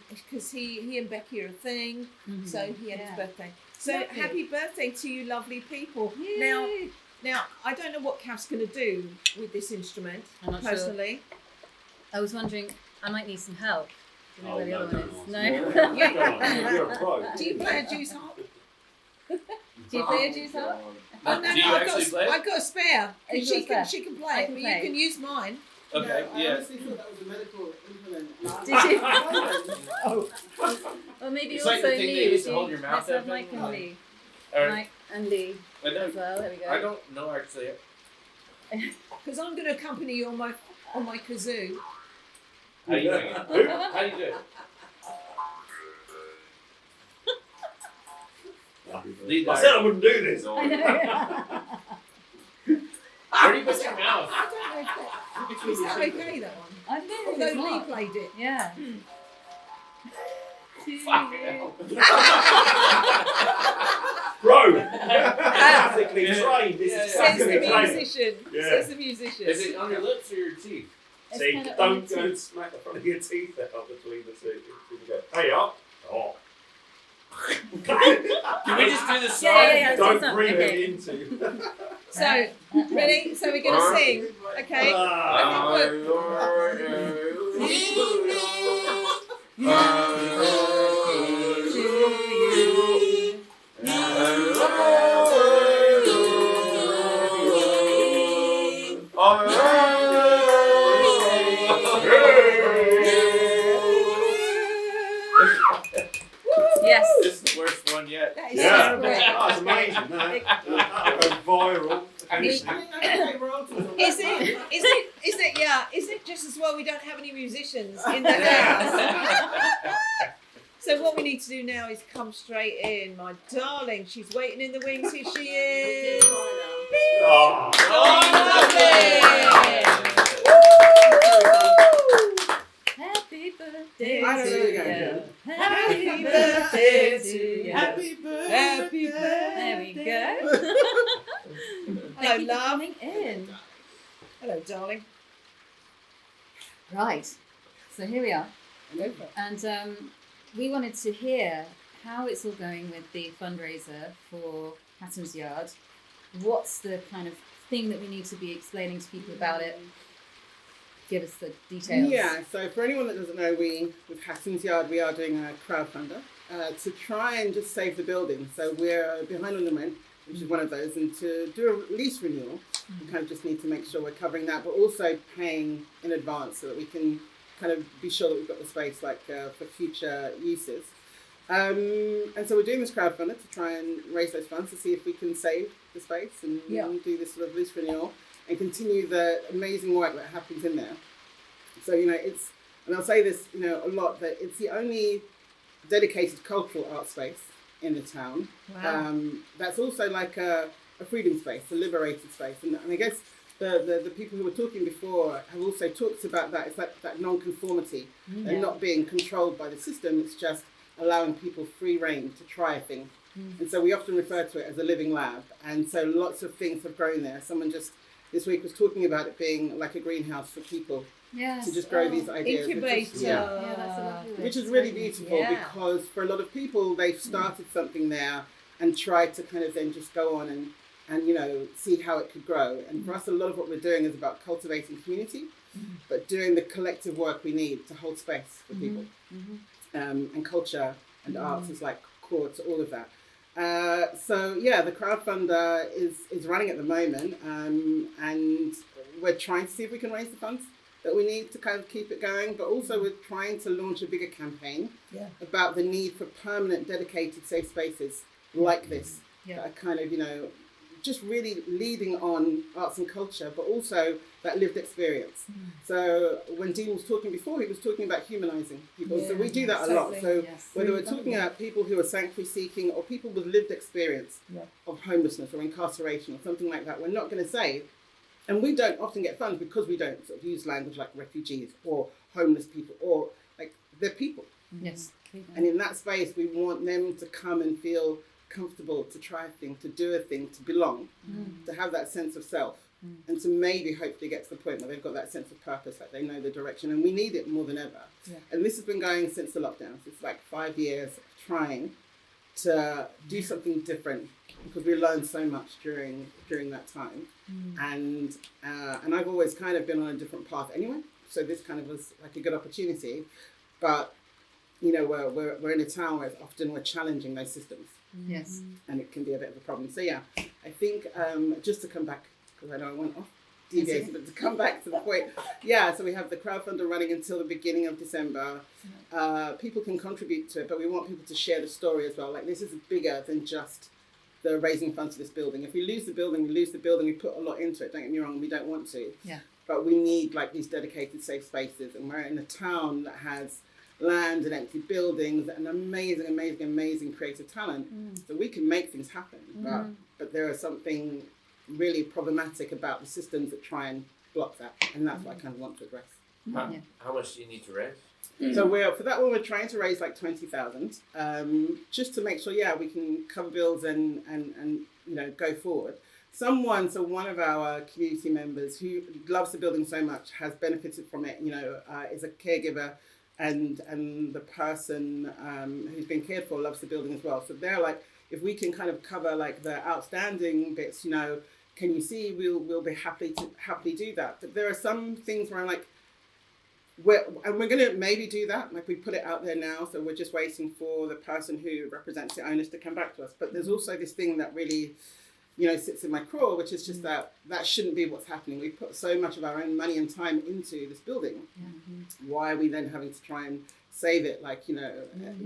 Because he and Becky are a thing, Mhm. so he had Yeah. his birthday. So Lovely. happy birthday to you, lovely people. Yay. Now I don't know what Caf's going to do with this instrument. I'm not sure. Personally, I was wondering, I might need some help. Do you know Oh, where the no, other one don't is? ask No. me. You're a pro. do you play a juice harp? Do you play a juice harp? Oh, no, Do you actually play? I've got a spare. Oh, you've She got a can spare. play I it, can but play. you can use mine. Okay, I yeah. honestly thought that was a medical implement. Did you? Oh, Or maybe It's also like the thing they Lee. used to hold your mouth Let's have open. Mike and Lee. Or, Mike and Lee I as don't, well. There we go. I don't know actually. because I'm going to accompany you on my kazoo. How you doing it? How do you do it? Leigh I Dyer. said I wouldn't do this. I know. Where do you put your mouth? I don't know if is that okay, that one? I don't know if Although it's Lee not. played it. Yeah. Fuck hell. Bro! Classically trained. This is Says the classically trained. musician. Yeah. Says the musician. Is it on your lips or your teeth? It's See, kinda don't on go the and smack the front of your teeth out between the two. You go, hey up. Oh. Can we just do the song? Yeah, Don't it's bring okay. it into. So, ready? So we're going to sing. Okay. Ah. Yes. This is the worst one yet. That is Yeah, so great. that's amazing. That'll go viral. And Is it just as well we don't have any musicians in the house? So what we need to do now is come straight in, my darling. She's waiting in the wings. Here she is. Oh. Happy birthday I don't to really you. go. Happy birthday to you. Happy birthday. Happy birthday. There we go. Hello, Thank you for love. coming in. Hello, darling. Right. So here we are. Go for it. And we wanted to hear how it's all going with the fundraiser for Hastings Yard. What's the kind of thing that we need to be explaining to people about it? Give us the details. Yeah, so for anyone that doesn't know, with Hastings Yard, we are doing a crowdfunder to try and just save the building. So we're behind on the rent, which is one of those, and to do a lease renewal, we kind of just need to make sure we're covering that, but also paying in advance so that we can kind of be sure that we've got the space for future uses. And so we're doing this crowdfunder to try and raise those funds to see if we can save the space and do this sort of lease renewal and continue the amazing work that happens in there. So, and I'll say this, a lot, that it's the only dedicated cultural art space in the town. Wow. That's also like a freedom space, a liberated space. And I guess the people who were talking before have also talked about that. It's like that non-conformity and not being controlled by the system. It's just allowing people free reign to try a thing. And so we often refer to it as a living lab. And so lots of things have grown there. Someone just this week was talking about it being like a greenhouse for people Yes. to just grow these ideas. Incubator. Yeah, that's a lovely way Which to is really describe it. beautiful because for a lot of people, they've started something there and tried to kind of then just go on and see how it could grow. And for us, a lot of what we're doing is about cultivating community, but doing the collective work we need to hold space for people. And culture and arts is like core to all of that. So yeah, the crowdfunder is running at the moment, and we're trying to see if we can raise the funds that we need to kind of keep it going. But also we're trying to launch a bigger campaign about the need for permanent, dedicated safe spaces like this that are kind of, you know, just really leading on arts and culture, but also that lived experience. So when Dean was talking before, he was talking about humanising people. So we do that a lot. So whether we're talking about people who are sanctuary seeking or people with lived experience of homelessness or incarceration or something like that, we're not going to say, and we don't often get funds because we don't sort of use language like refugees or homeless people, or like they're people. Yes. And in that space, we want them to come and feel comfortable, to try a thing, to do a thing, to belong, to have that sense of self, and to maybe hopefully get to the point where they've got that sense of purpose, like they know the direction, and we need it more than ever. And this has been going since the lockdowns. It's like 5 years of trying to do something different, because we learned so much during that time, and I've always kind of been on a different path anyway, so this kind of was like a good opportunity. But you know, we're in a town where often we're challenging those systems. Yes. And it can be a bit of a problem. So yeah, I think just to come back, because I know I went off deviating, but to come back to the point, so we have the crowdfunder running until the beginning of December. People can contribute to it, but we want people to share the story as well. Like, this is bigger than just the raising funds for this building. If we lose the building, we lose the building. We put a lot into it, don't get me wrong, we don't want to. But we need like these dedicated safe spaces, and we're in a town that has land and empty buildings and amazing creative talent. So we can make things happen, but there is something really problematic about the systems that try and block that, and that's what I kind of want to address. How much do you need to raise? So for that one, we're trying to raise like 20,000, just to make sure we can cover bills and you know, go forward. One of our community members who loves the building so much has benefited from it, you know, is a caregiver, and the person who's been cared for loves the building as well. So they're like, if we can kind of cover like the outstanding bits, you know, can you see, we'll be happy do that. But there are some things where I'm like, we're gonna maybe do that, like we put it out there now, so we're just waiting for the person who represents the owners to come back to us. But there's also this thing that really, you know, sits in my craw, which is just that shouldn't be what's happening. We put so much of our own money and time into this building. Why are we then having to try and save it, like, you know,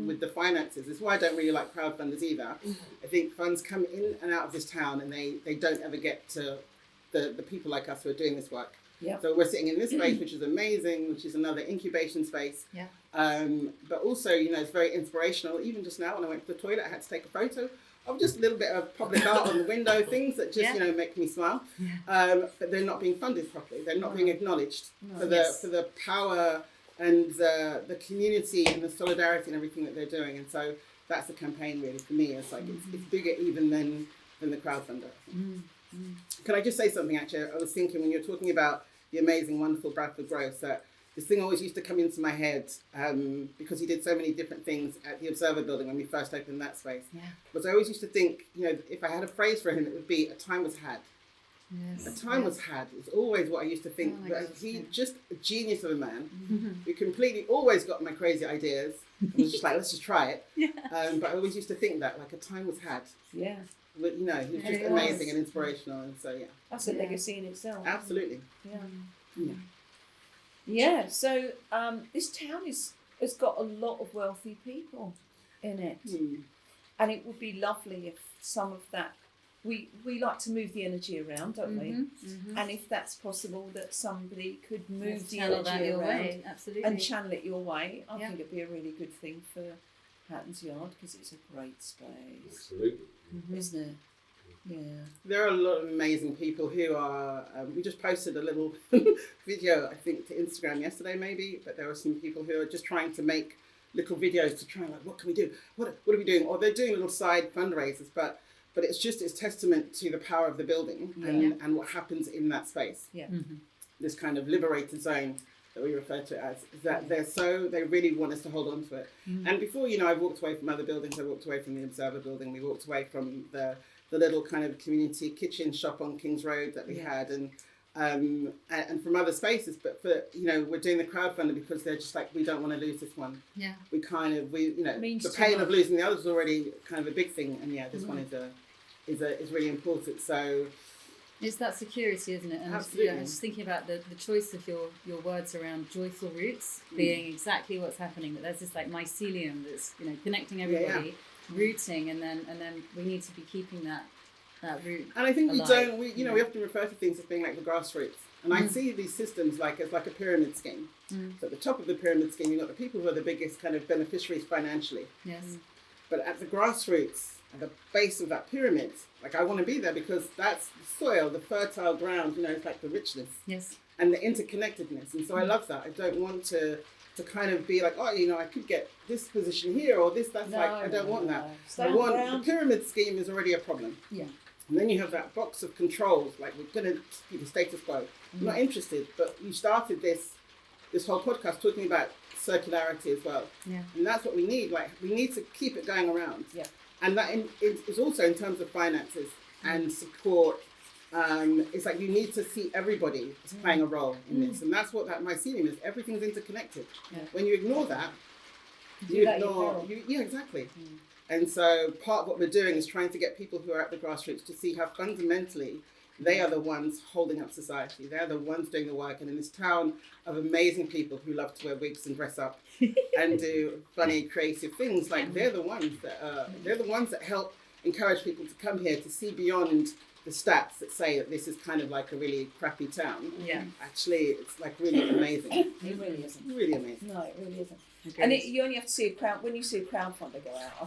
with the finances? It's why I don't really like crowdfunders either. I think funds come in and out of this town, and they don't ever get to the people like us who are doing this work. So we're sitting in this space, which is amazing, which is another incubation space. But also, you know, it's very inspirational. Even just now when I went to the toilet, I had to take a photo of just a little bit of public art on the window, things that just, you know, make me smile. But they're not being funded properly. They're not being acknowledged for the power and the community and the solidarity and everything that they're doing. And so that's the campaign really for me. It's like, it's bigger even than the crowdfunder. Can I just say something, actually? I was thinking when you're talking about the amazing, wonderful Bradford Gross, that this thing always used to come into my head, because he did so many different things at the Observer building when we first opened that space. Was I always used to think, you know, if I had a phrase for him, it would be, a time was had. A time was had is always what I used to think. He just a genius of a man. Who completely always got my crazy ideas. And was just like, let's just try it. But I always used to think that, like, a time was had. But, you know, he was just amazing and inspirational, and so that's a legacy in itself. Absolutely. So this town has got a lot of wealthy people in it, and it would be lovely if some of that, we like to move the energy around, don't we? And if that's possible, that somebody could move the energy around and channel it your way, I think it'd be a really good thing for Hatton's Yard, because it's a great space. Absolutely. Isn't it? There are a lot of amazing people who are, we just posted a little video, I think, to Instagram yesterday maybe, but there are some people who are just trying to make little videos to try and, like, what can we do? What are we doing? Or they're doing little side fundraisers, but it's testament to the power of the building and what happens in that space. This kind of liberated zone that we refer to it as, is that they really want us to hold on to it. And before, you know, I've walked away from other buildings. I walked away from the Observer building. We walked away from the little kind of community kitchen shop on King's Road that we had. And and from other spaces, but for, we're doing the crowdfunding because they're just like, we don't want to lose this one. Yeah. We Means the too pain of much. losing the others is already kind of a big thing, and this one is really important. So It's that security, isn't it? And Absolutely. I was just thinking about the choice of your words around joyful roots being exactly what's happening. That there's this like mycelium that's connecting everybody, rooting, and then we need to be keeping that root. And I think alive. we often refer to things as being like the grassroots. And I see these systems as like a pyramid scheme. So at the top of the pyramid scheme, you've got the people who are the biggest kind of beneficiaries financially. Yes. But at the grassroots, at the base of that pyramid, like I want to be there because that's the soil, the fertile ground, it's like the richness. Yes. And the interconnectedness. And so I love that. I don't want to kind of be like, I could get this position here or this, that's I don't want that. The pyramid scheme is already a problem. Yeah. And then you have that box of controls, like we're going to keep the status quo. I'm not interested, but you started this whole podcast talking about circularity as well. Yeah. And that's what we need. Like we need to keep it going around. Yeah. And that is also in terms of finances and support. It's like you need to see everybody as playing a role in this. And that's what that mycelium is. Everything's interconnected. Yeah. When you ignore that, exactly. And so part of what we're doing is trying to get people who are at the grassroots to see how fundamentally they are the ones holding up society. They're the ones doing the work. And in this town of amazing people who love to wear wigs and dress up and do funny, creative things, like they're the ones that help encourage people to come here to see beyond the stats that say that this is kind of like a really crappy town. Yeah. Actually, it's like really amazing. It really isn't. Really amazing. No, it really isn't. Agreed. And you only have to see when you see a crowdfunder go out. I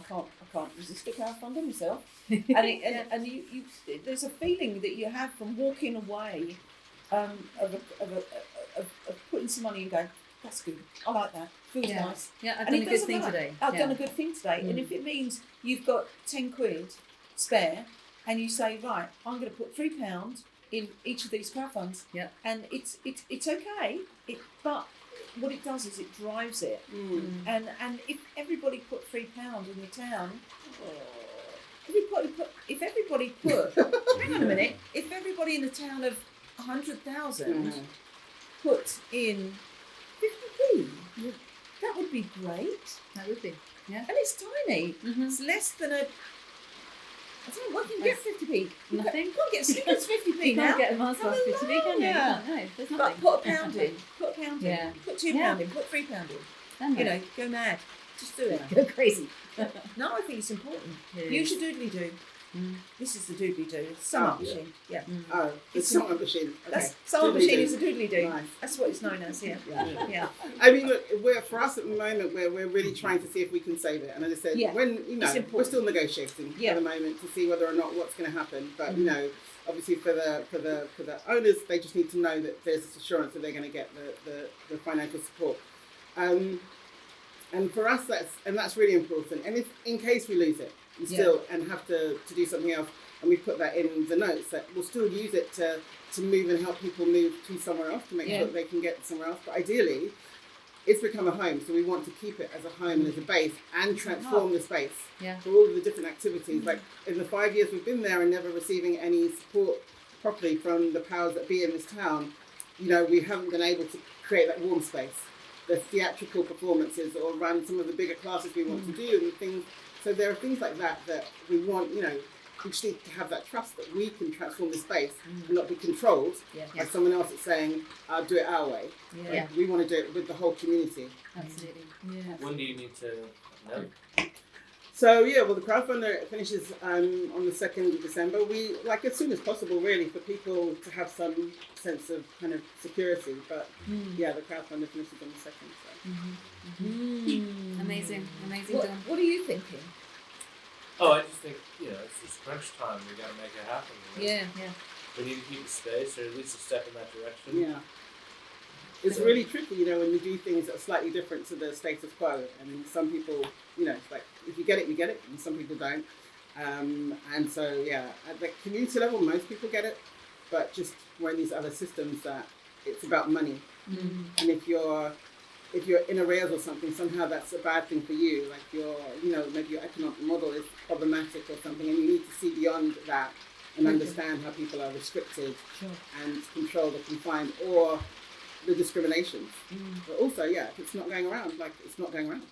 can't resist a crowdfunder myself. And you there's a feeling that you have from walking away of putting some money and going, that's good. I like that. Feels nice. Yeah, I've And done it a good doesn't thing matter. today. I've done a good thing today. And if it means you've got 10 quid spare and you say, right, I'm going to put £3 in each of these crowdfunds. Yeah. And it's okay. But what it does is it drives it. And if everybody put £3 in the town, if everybody put hang on a minute, if everybody in the town of 100,000 put in 50p, that would be great. That would be. Yeah. And it's tiny. It's less than a. I don't know, what can you get 50p? Nothing. You can't get Snickers 50p You now. can't get a Mars bar 50p, can you? Yeah. You can't, no, there's But nothing. put £1 in. Put £1 in. Yeah. Put £2 in. Put £3 in. Done Go mad. Just do it. Go crazy. No, I think it's important. It Use is. your doodly do. This is the doodly do. Sum up machine. Yeah. Oh, the sum up machine. Okay. That's sum up machine is a doodly do. Nice. That's what it's known as. Yeah. Yeah. I mean, look, for us at the moment, we're really trying to see if we can save it. And as I said, when It's important. we're still negotiating at the moment to see whether or not what's going to happen. But obviously for the owners, they just need to know that there's this assurance that they're going to get the financial support. And for us, that's really important. And if in case we lose it and have to do something else, and we put that in the notes, that we'll still use it to move and help people move to somewhere else to make sure that they can get somewhere else. But ideally, it's become a home, so we want to keep it as a home and as a base and transform the space for all of the different activities. Like in the 5 years we've been there and never receiving any support properly from the powers that be in this town, we haven't been able to create that warm space, the theatrical performances, or run some of the bigger classes we want to do and things. So there are things like that we want, we just need to have that trust that we can transform the space and not be controlled by someone else that's saying, I'll do it our way. Yeah. We want to do it with the whole community. Absolutely. When do you need to know? So the crowdfunder finishes on the 2nd of December. We like as soon as possible, really, for people to have some sense of kind of security. But the crowdfunder finishes on the 2nd. So. Amazing What, done. what are you thinking? Oh, I just think, it's crunch time. We got to make it happen. Yeah. We need to keep the space, or at least a step in that direction. Yeah. It's really tricky, when you do things that are slightly different to the status quo. I mean, some people, it's like, if you get it, you get it, and some people don't. And so, at the community level, most people get it, but just we're in these other systems that it's about money. And if you're in arrears or something, somehow that's a bad thing for you. Like maybe your economic model is problematic or something, and you need to see beyond that and understand how people are restricted and controlled or confined, or the discriminations. But also, if it's not going around, it's not going around.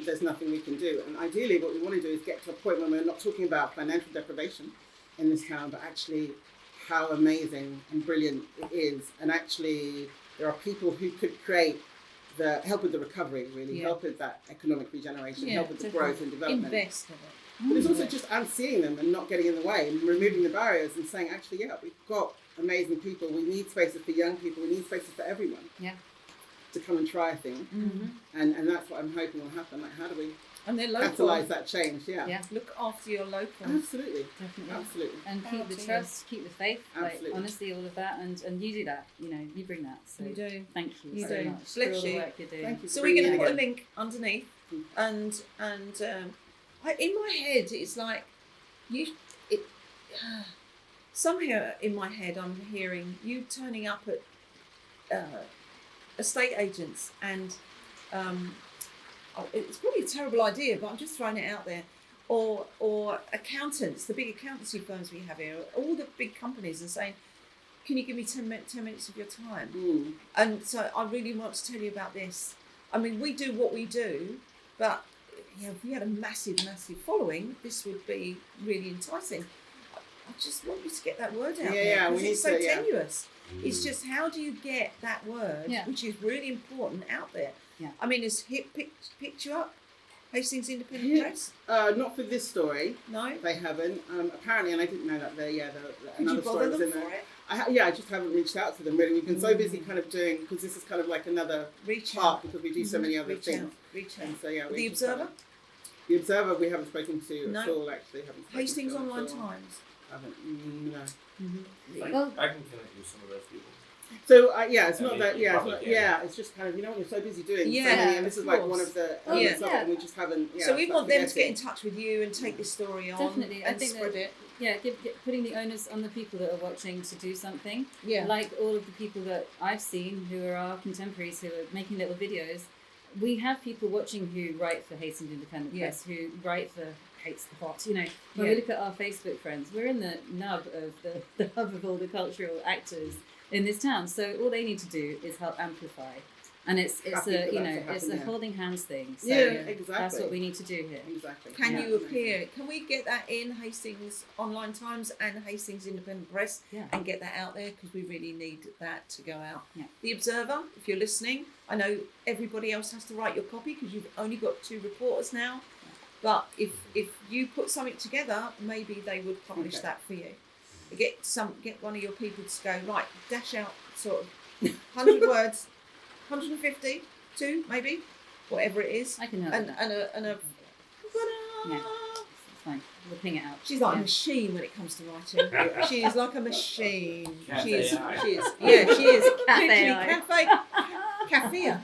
There's nothing we can do. And ideally, what we want to do is get to a point where we're not talking about financial deprivation in this town, but actually how amazing and brilliant it is. And actually, there are people who could help with the recovery, really, help with that economic regeneration, help with the growth and development. Invest in it. But it's also just seeing them and not getting in the way and removing the barriers and saying, actually, we've got amazing people. We need spaces for young people. We need spaces for everyone to come and try things. And that's what I'm hoping will happen. Like, how do we catalyse that change? Look after your locals. Absolutely. Definitely. Absolutely. And keep the trust, keep the faith. Absolutely. Like, honestly, all of that. And you do that. You bring that. So You do. Thank you, You so do. much Bless for all the you. work you're doing. Thank you. So we're going to put a link underneath, and in my head it's like somehow in my head I'm hearing you turning up at estate agents, and it's probably a terrible idea, but I'm just throwing it out there. Or accountants, the big accountancy firms we have here, all the big companies, are saying, can you give me 10 minutes of your time? And so I really want to tell you about this. I mean, we do what we do, but if we had a massive following, this would be really enticing. I just want you to get that word out there, because it's so tenuous. It's just, how do you get that word, which is really important, out there? I mean, has HIP picked you up? Hastings Independent Press? Not for this story. No? They haven't. Apparently, and I didn't know that Could another you bother story was them in there. for it? I just haven't reached out to them, really. We've been so busy kind of doing, because this is kind of like another part, because we do so many other things. Reach out. And so, The Observer? The Observer we haven't spoken to at all, actually. Hastings Online Times? Haven't, no. I can connect you with some of those people. So it's not that. It's just kind of, when you're so busy doing so many, and this is like one of the elements of it, and we just haven't. So we want them to get in touch with you and take this story on. Definitely, and spread it. Putting the onus on the people that are watching to do something. Yeah. Like all of the people that I've seen who are our contemporaries who are making little videos. We have people watching who write for Hastings Independent Press, who wite for Hates the Hot. When we look at our Facebook friends, we're in the nub of the hub of all the cultural actors in this town. So all they need to do is help amplify. And it's a holding hands thing. So exactly. That's what we need to do here. Exactly. Can you appear? Can we get that in Hastings Online Times and Hastings Independent Press and get that out there? Because we really need that to go out. Yeah. The Observer, if you're listening, I know everybody else has to write your copy because you've only got 2 reporters now. But if you put something together, maybe they would publish that for you. Get one of your people to go, right, dash out sort of 100 words. 150, 2 maybe, whatever it is. I can help and, with and a Yeah, it's fine. We'll ping it out. She's like a machine when it comes to writing. She is like a machine. She is. Cafe. She is. Cafe.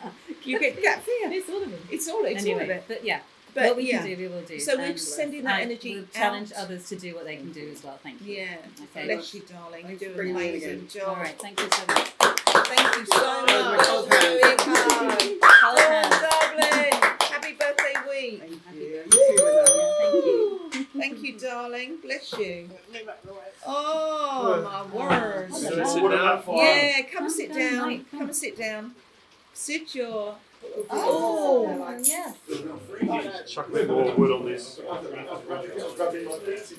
You get cafe. It's all of it. It's all of it. But what we can do, we will do. So we're sending that I energy will out. challenge others to do what they can do as well. Thank you. Yeah. Okay. Bless you, darling. You do an Bring me in amazing again. job. All right. Thank you so much. Thank you so my much. cold hands. Big hug. Hold Oh, hands. Dublin. Happy birthday week. Thank you. You too, madam. Thank you. Thank you, darling. Bless you. Oh, my word. So it's enough. Yeah, come and sit Come down. Mike, come. Come and sit down. Sit your... Oh, yeah. Chuck a bit more wood on this. Bless you.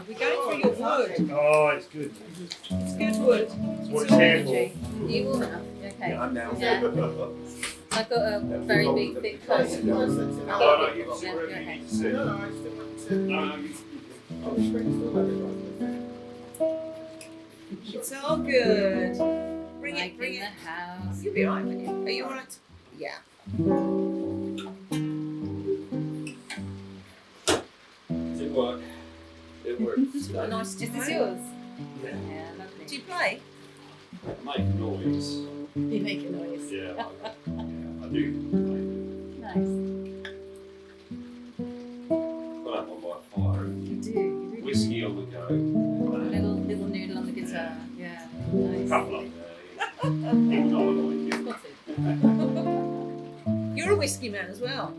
We're going through your wood. Oh, it's good. It's good wood. It's what it's here for. You will now. Okay. I'm down. Yeah. I've got a very big, thick coat. No, no, you can sit Yeah, wherever you okay. need to sit. No, I just didn't want to. No, you It's all good. Bring Mike it, bring in it. the house. You'll be alright, won't you? Are you alright? Yeah. It worked. It worked. It's got a nice Is this tone. yours? Yeah. Yeah, lovely. Do you play? Make noise. You make a noise. Yeah, I do. Nice. Put that one by fire. You do. You really Whiskey on the go. Little noodle on the guitar. Yeah. Nice. Couple up there. Even though I like you. Spotted. You're a whiskey man as well.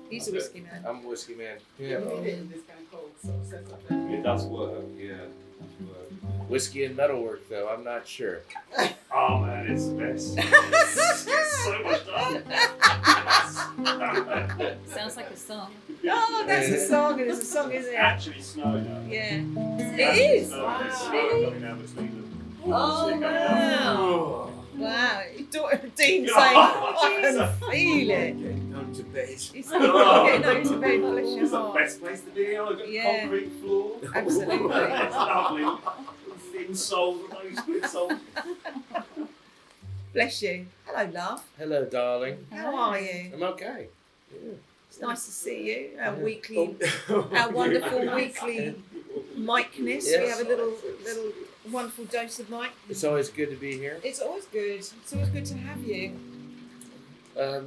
He's a whiskey man. I'm a whiskey man. Yeah. This kind of cold, so it says something. it does work. Yeah. Whiskey and metalwork, though, I'm not sure. Oh man, it's the best. It's so much fun. Sounds like a song. Oh, that's a song. It is a song, isn't It's it? actually snowing now. Yeah. It's It is. snowing. Wow. There's snow coming down between them. Oh, It's coming wow. down. Wow. Your daughter Dean saying, I can feel it. Getting home to bed. He's getting home to bed, bless your It's the heart. best place to be on a Yeah. concrete floor. Absolutely. It's lovely. Thin soles, those good soles. Bless you. Hello, love. Hello, darling. How are you? I'm okay. Yeah. It's nice to see you. Our weekly, our wonderful weekly Mike-ness. We have a little wonderful dose of Mike. It's always good to be here. It's always good. It's always good to have you. What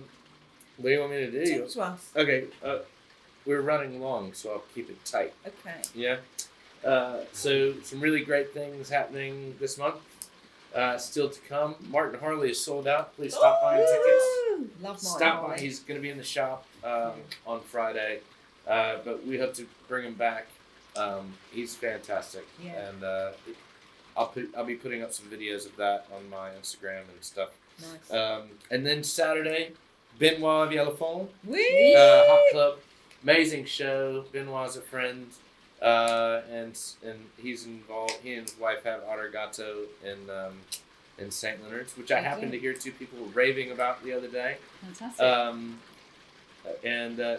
do you want me to do? Talk to us. Okay, we're running long, so I'll keep it tight. Okay. Yeah. So some really great things happening this month. Still to come. Martin Harley is sold out. Please stop buying tickets. Love Martin Stop by. Harley. He's going to be in the shop on Friday, but we hope to bring him back. He's fantastic, Yeah. and I'll be putting up some videos of that on my Instagram and stuff. Nice. And then Saturday, Benoit of Yellowfall, Whee! Hot Club, amazing show. Benoit's a friend, and he's involved. He and his wife have Otter Gatto in St Leonards, which I happened to hear two people raving about the other day. Fantastic.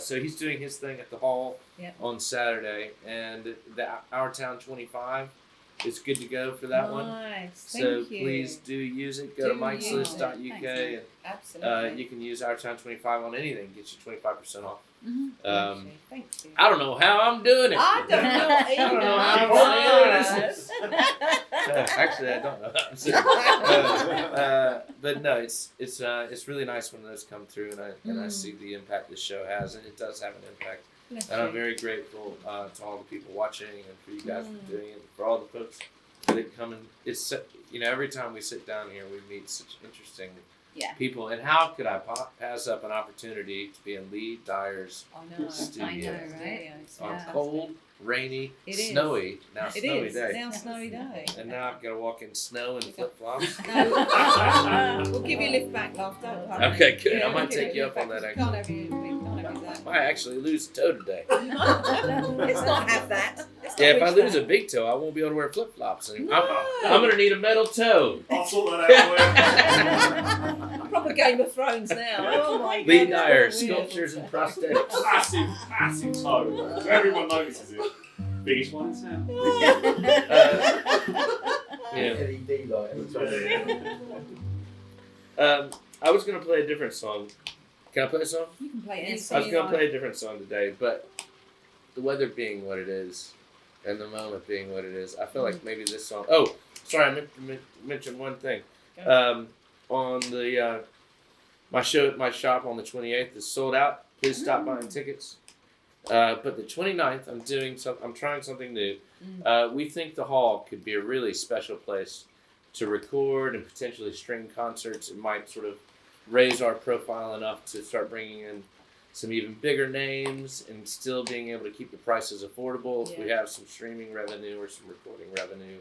So he's doing his thing at the hall Yep. on Saturday, and the Our Town 25 is good to go for that one. Nice. So Thank you. please do use it. Go to Do use mikeslist.uk it. Thanks, Absolutely. you can use Our Town 25 on anything. Get you 25% off. Thank you. I don't know how I'm doing it. I don't know either. I don't know how I'm doing it. Actually, I don't know. But no, it's really nice when those come through, and I see the impact this show has, and it does have an impact. Bless And I'm you. very grateful to all the people watching, and for you guys for doing it, for all the folks that come and it's every time we sit down here, we meet such interesting people. And how could I pass up an opportunity to be in Leigh Dyer's I know. studio I know, right? on cold, rainy, It is. snowy, now It snowy is. day. Now snowy day. And now I've got to walk in snow and flip flops. We'll give you a lift back, love. Don't worry. Okay, good. Yeah, I might we'll take give you a up on lift that. back. Can't have you. We can't have you that. I might actually lose a toe today. Let's not have that. Let's Yeah, not if I reach lose that. a big toe, I won't be able to wear flip flops anymore. No. I'm going to need a metal toe. I'll sort that out for you. Proper Game of Thrones now. Oh my god. Leigh Dyer, that's weird. sculptures and prosthetics. Massive toe. So everyone notices it. Biggest one in town. Yeah. LED light at the top. I was going to play a different song. Can I play a song? You can play any I song was you going to like. play a different song today, but the weather being what it is, and the moment being what it is, I feel like maybe this song. Oh, sorry, I meant to mention one thing. On the my show at my shop on the 28th is sold out. Please stop buying tickets. But the 29th, I'm trying something new. We think the hall could be a really special place to record and potentially string concerts. It might sort of raise our profile enough to start bringing in some even bigger names and still being able to keep the prices affordable if we have some streaming revenue or some recording revenue.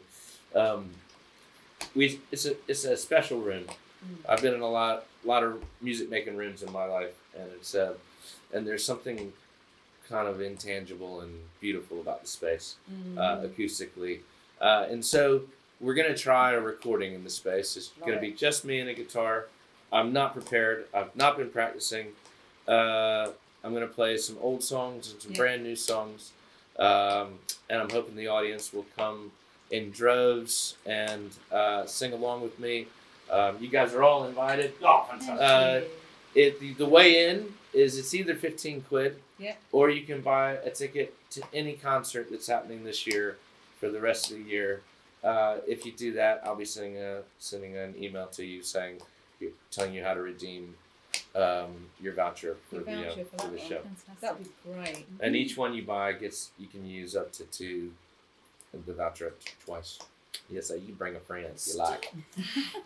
It's a special room. I've been in a lot of music making rooms in my life, and it's and there's something kind of intangible and beautiful about the space acoustically, and so we're gonna try a recording in the space. It's gonna be just me and a guitar. I'm not prepared. I've not been practicing. I'm gonna play some old songs and some brand new songs, and I'm hoping the audience will come in droves and sing along with me. You guys are all invited. Oh, fantastic. The way in is it's either 15 quid, Yeah. or you can buy a ticket to any concert that's happening this year for the rest of the year. If you do that, I'll be sending an email to you telling you how to redeem your voucher for Your voucher for for that the one. show. That'd be great. And each one you buy you can use up to 2 of the voucher up to twice. Yes, you can bring a friend if you like.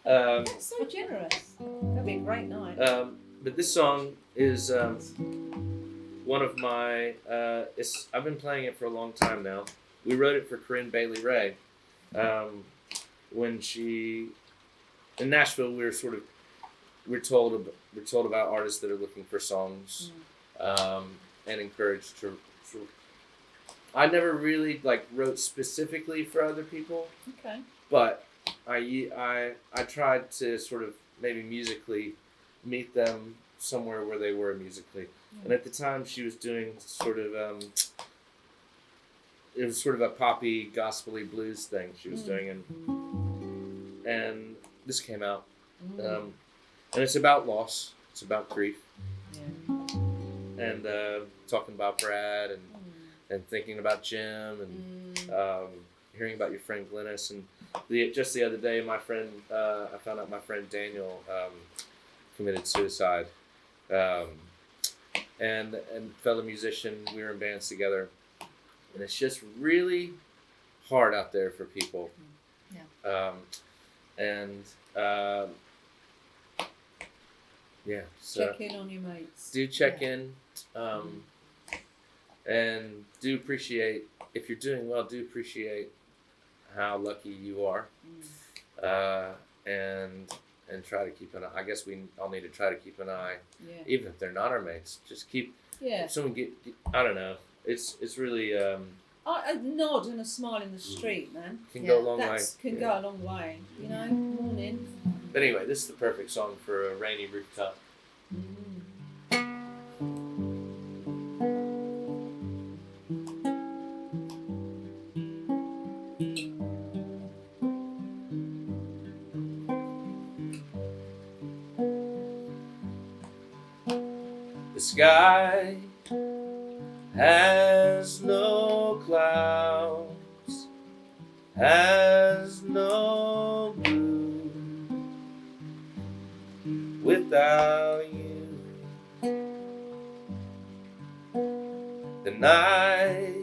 That's so generous. That'd be a great night. But this song is one of my. I've been playing it for a long time now. we wrote it for Corinne Bailey Ray. When she in Nashville, we're told about artists that are looking for songs, and encouraged to. I never really wrote specifically for other people. Okay. But I tried to sort of maybe musically meet them somewhere where they were musically. Yeah. And at the time, she was doing sort of it was sort of a poppy, gospel-y blues thing she was doing, and this came out, and it's about loss, it's about grief, and talking about Brad and thinking about Jim and hearing about your friend Glynis, and just the other day, my friend I found out my friend Daniel committed suicide, and fellow musician, we were in bands together. And it's just really hard out there for people. Yeah. So check in on your mates. Do check in. And do appreciate, if you're doing well, do appreciate how lucky you are. And try to keep an eye. I guess we all need to try to keep an eye, even if they're not our mates. Just keep. Yeah. If someone I don't know. It's really. A nod and a smile in the street, man. Can go a long way. Can go a long way. You know, morning. But anyway, this is the perfect song for a rainy rooftop. The sky has no clouds, has no blue without you. The night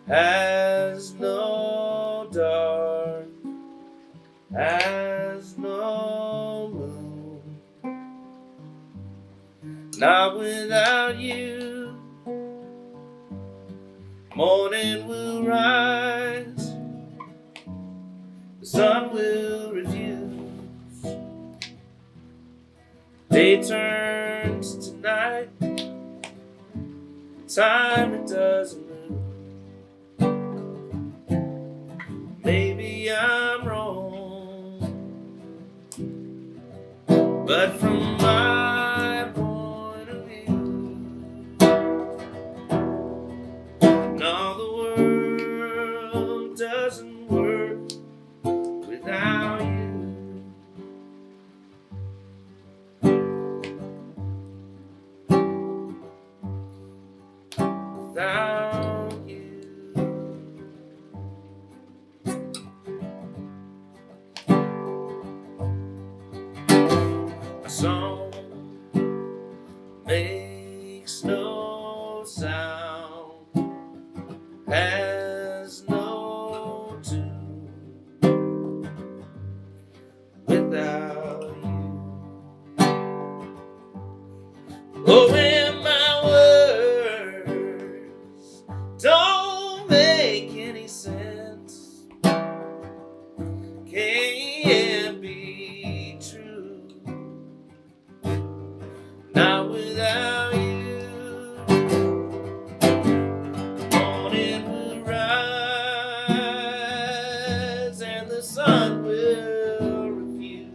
has no dark, has no moon, not without you. Morning will rise, the sun will refuse, day turns to night, time it doesn't move. Maybe I'm wrong, but from my point of view, no, the world doesn't work without you. Without you. A song makes no sound, has no tune without you. Oh, when my words don't make any sense, can't be true, not without you. Morning will rise and the sun will refuse.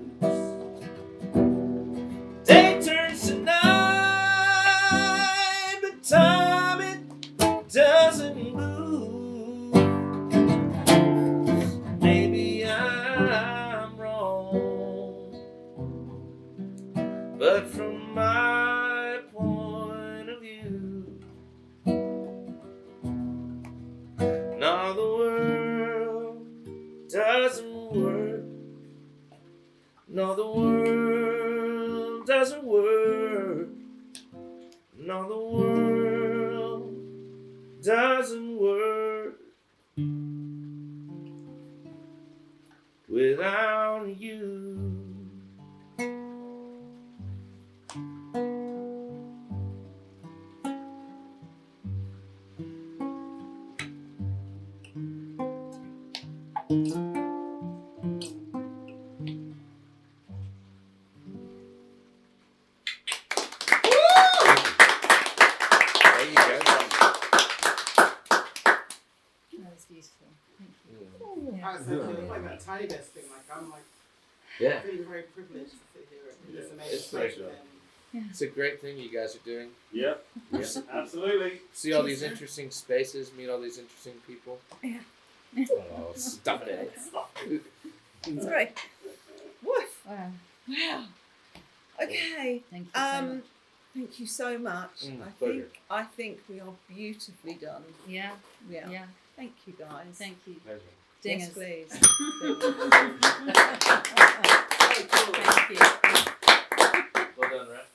Day turns to night, but time it doesn't move. Maybe I'm wrong, but from my point of view, no, the world doesn't work. No, the world doesn't work. No, the world doesn't work without you. There you go. That was beautiful. Thank you. I was like that tiny best thing. Like I'm like Yeah. feeling very privileged to sit here at this amazing It's pleasure. place. It's a great thing you guys are doing. Yep. Yes, absolutely. See all these interesting spaces, meet all these interesting people. Yeah. Oh, stop it. It's great. Woof. Wow. Wow. Okay. Thank you so much. Thank you so much. Pleasure. I think we are beautifully done. Yeah. Yeah. Yeah. Thank you guys. Thank you. Pleasure. Dingers. Yes, please. Thank you. Well done, Raf.